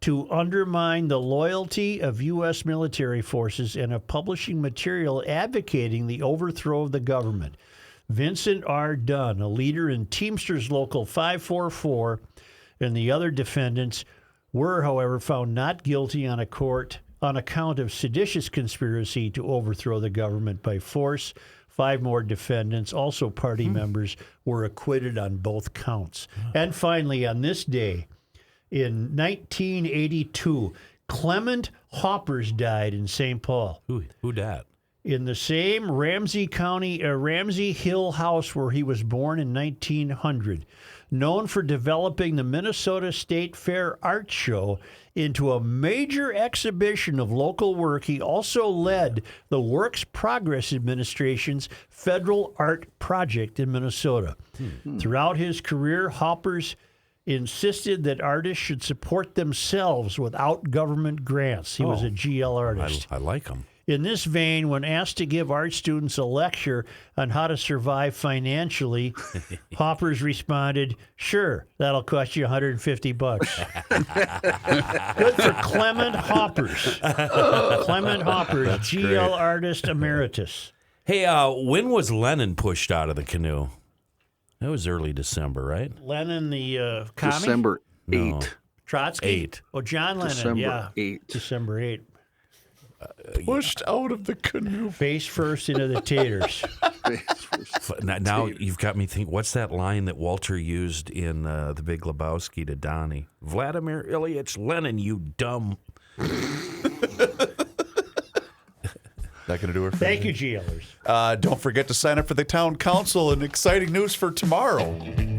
to undermine the loyalty of U.S. military forces and of publishing material advocating the overthrow of the government. Vincent R. Dunn, a leader in Teamsters Local 544, and the other defendants were, however, found not guilty on account of seditious conspiracy to overthrow the government by force. 5 more defendants, also party members, were acquitted on both counts. And finally, on this day, in 1982, Clement Hoppers died in St. Paul. Who dat? In the same Ramsey Hill house where he was born in 1900. Known for developing the Minnesota State Fair Art Show into a major exhibition of local work, he also led the Works Progress Administration's Federal Art Project in Minnesota. Throughout his career, Hoppers insisted that artists should support themselves without government grants. He was a GL artist. I like him. In this vein, when asked to give art students a lecture on how to survive financially, Hoppers responded, "Sure, that'll cost you $150 bucks." Good for Clement Hoppers. Clement Hoppers, GL artist emeritus. Hey, when was Lennon pushed out of the canoe? That was early December, right? Lennon, the commie? December 8. No. Trotsky? 8. Oh, John Lennon, December 8. December 8. Pushed out of the canoe. Face first into the taters. Now you've got me thinking, what's that line that Walter used in The Big Lebowski to Donnie? Vladimir Ilyich Lenin, you dumb. That going to do it for Thank you, GLers. Don't forget to sign up for the Town Council, and exciting news for tomorrow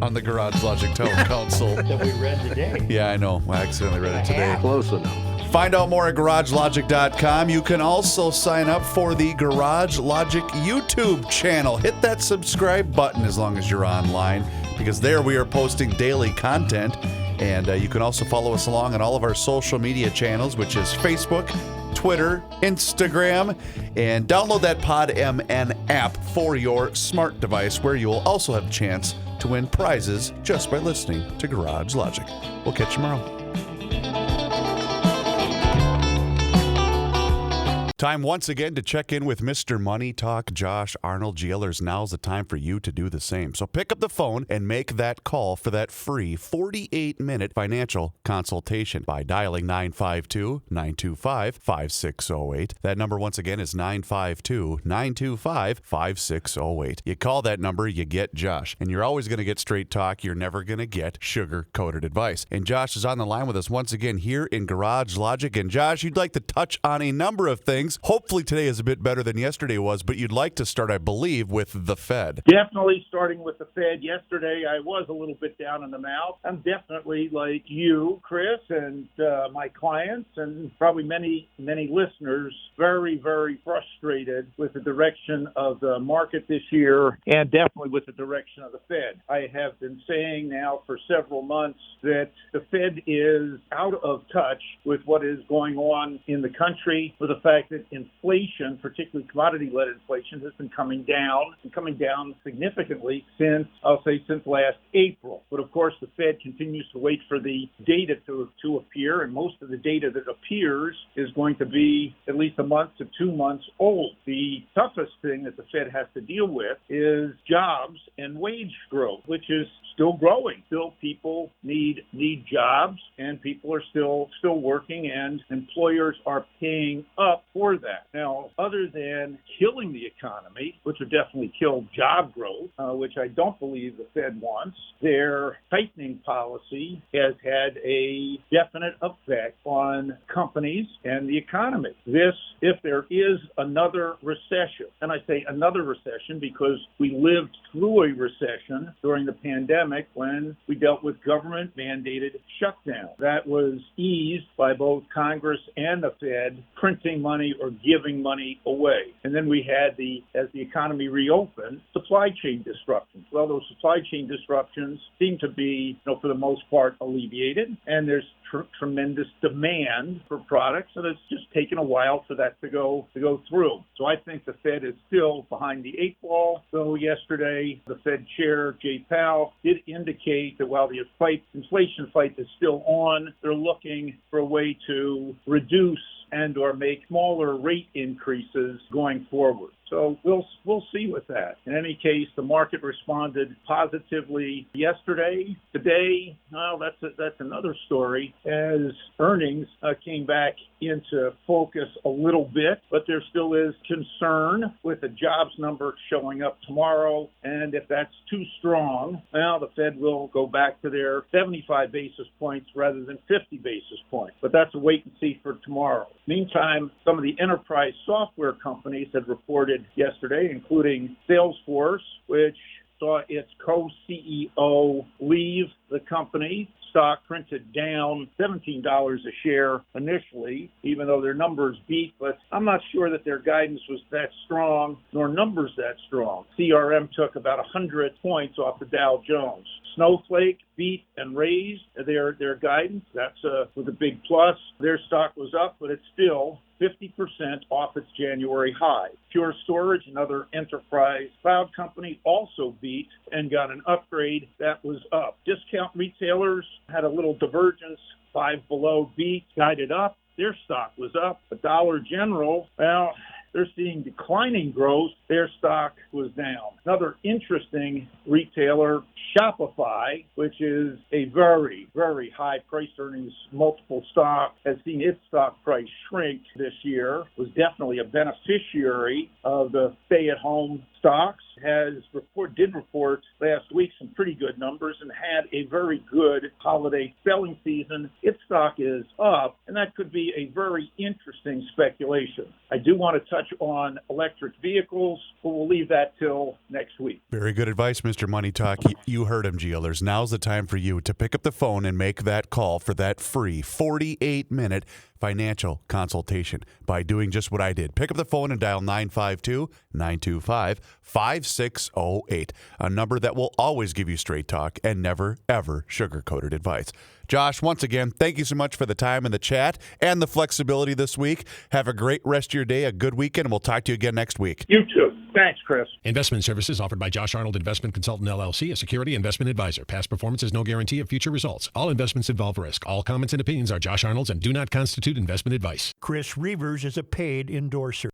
on the Garage Logic Town Council. That we read today. Yeah, I know. I accidentally read it today. Close enough. Find out more at GarageLogic.com. You can also sign up for the Garage Logic YouTube channel. Hit that subscribe button as long as you're online, because there we are posting daily content. And you can also follow us along on all of our social media channels, which is Facebook, Twitter, Instagram, and download that PodMN app for your smart device, where you will also have a chance to win prizes just by listening to Garage Logic. We'll catch you tomorrow. Time once again to check in with Mr. Money Talk, Josh Arnold. GLers, now's the time for you to do the same. So pick up the phone and make that call for that free 48-minute financial consultation by dialing 952-925-5608. That number once again is 952-925-5608. You call that number, you get Josh. And you're always going to get straight talk. You're never going to get sugar-coated advice. And Josh is on the line with us once again here in Garage Logic. And Josh, you'd like to touch on a number of things. Hopefully today is a bit better than yesterday was, but you'd like to start, I believe, with the Fed. Definitely starting with the Fed. Yesterday, I was a little bit down in the mouth. I'm definitely like you, Chris, and my clients, and probably many listeners, very, very frustrated with the direction of the market this year, and definitely with the direction of the Fed. I have been saying now for several months that the Fed is out of touch with what is going on in the country, for the fact that that inflation, particularly commodity-led inflation, has been coming down significantly since last April. But of course, the Fed continues to wait for the data to appear, and most of the data that appears is going to be at least a month to 2 months old. The toughest thing that the Fed has to deal with is jobs and wage growth, which is still growing. Still, people need jobs, and people are still working, and employers are paying up for that. Now, other than killing the economy, which would definitely kill job growth, which I don't believe the Fed wants, their tightening policy has had a definite effect on companies and the economy. If there is another recession, and I say another recession because we lived through a recession during the pandemic when we dealt with government-mandated shutdown. That was eased by both Congress and the Fed printing money or giving money away. And then we had as the economy reopened, supply chain disruptions. Well, those supply chain disruptions seem to be, for the most part, alleviated, and there's tremendous demand for products, and it's just taken a while for that to go through. So I think the Fed is still behind the eight ball. So yesterday, the Fed chair, Jay Powell, did indicate that while the inflation fight is still on, they're looking for a way to reduce and or make smaller rate increases going forward. So we'll see with that. In any case, the market responded positively yesterday. Today, well, that's another story, as earnings came back into focus a little bit, but there still is concern with the jobs number showing up tomorrow. And if that's too strong, well, the Fed will go back to their 75 basis points rather than 50 basis points. But that's a wait and see for tomorrow. Meantime, some of the enterprise software companies had reported yesterday, including Salesforce, which saw its co-CEO leave the company. Stock printed down $17 a share initially, even though their numbers beat, but I'm not sure that their guidance was that strong, nor numbers that strong. CRM took about 100 points off the Dow Jones. Snowflake beat and raised their guidance. That's was a big plus. Their stock was up, but it's still 50% off its January high. Pure Storage, another enterprise cloud company, also beat and got an upgrade that was up. Discount retailers had a little divergence. Five Below beat, guided up. Their stock was up. The Dollar General, well, they're seeing declining growth. Their stock was down. Another interesting retailer, Shopify, which is a very, very high price earnings multiple stock, has seen its stock price shrink this year, was definitely a beneficiary of the stay-at-home stocks, did report last week some pretty good numbers and had a very good holiday selling season. Its stock is up, and that could be a very interesting speculation. I do want to touch on electric vehicles, but we'll leave that till next week. Very good advice, Mr. Money Talk. You heard him, GLers. Now's the time for you to pick up the phone and make that call for that free 48-minute financial consultation by doing just what I did. Pick up the phone and dial 952-925-5608, a number that will always give you straight talk and never, ever sugar-coated advice. Josh, once again, thank you so much for the time and the chat and the flexibility this week. Have a great rest of your day, a good weekend, and we'll talk to you again next week. You too. Thanks, Chris. Investment services offered by Josh Arnold Investment Consultant, LLC, a security investment advisor. Past performance is no guarantee of future results. All investments involve risk. All comments and opinions are Josh Arnold's and do not constitute investment advice. Chris Reavers is a paid endorser.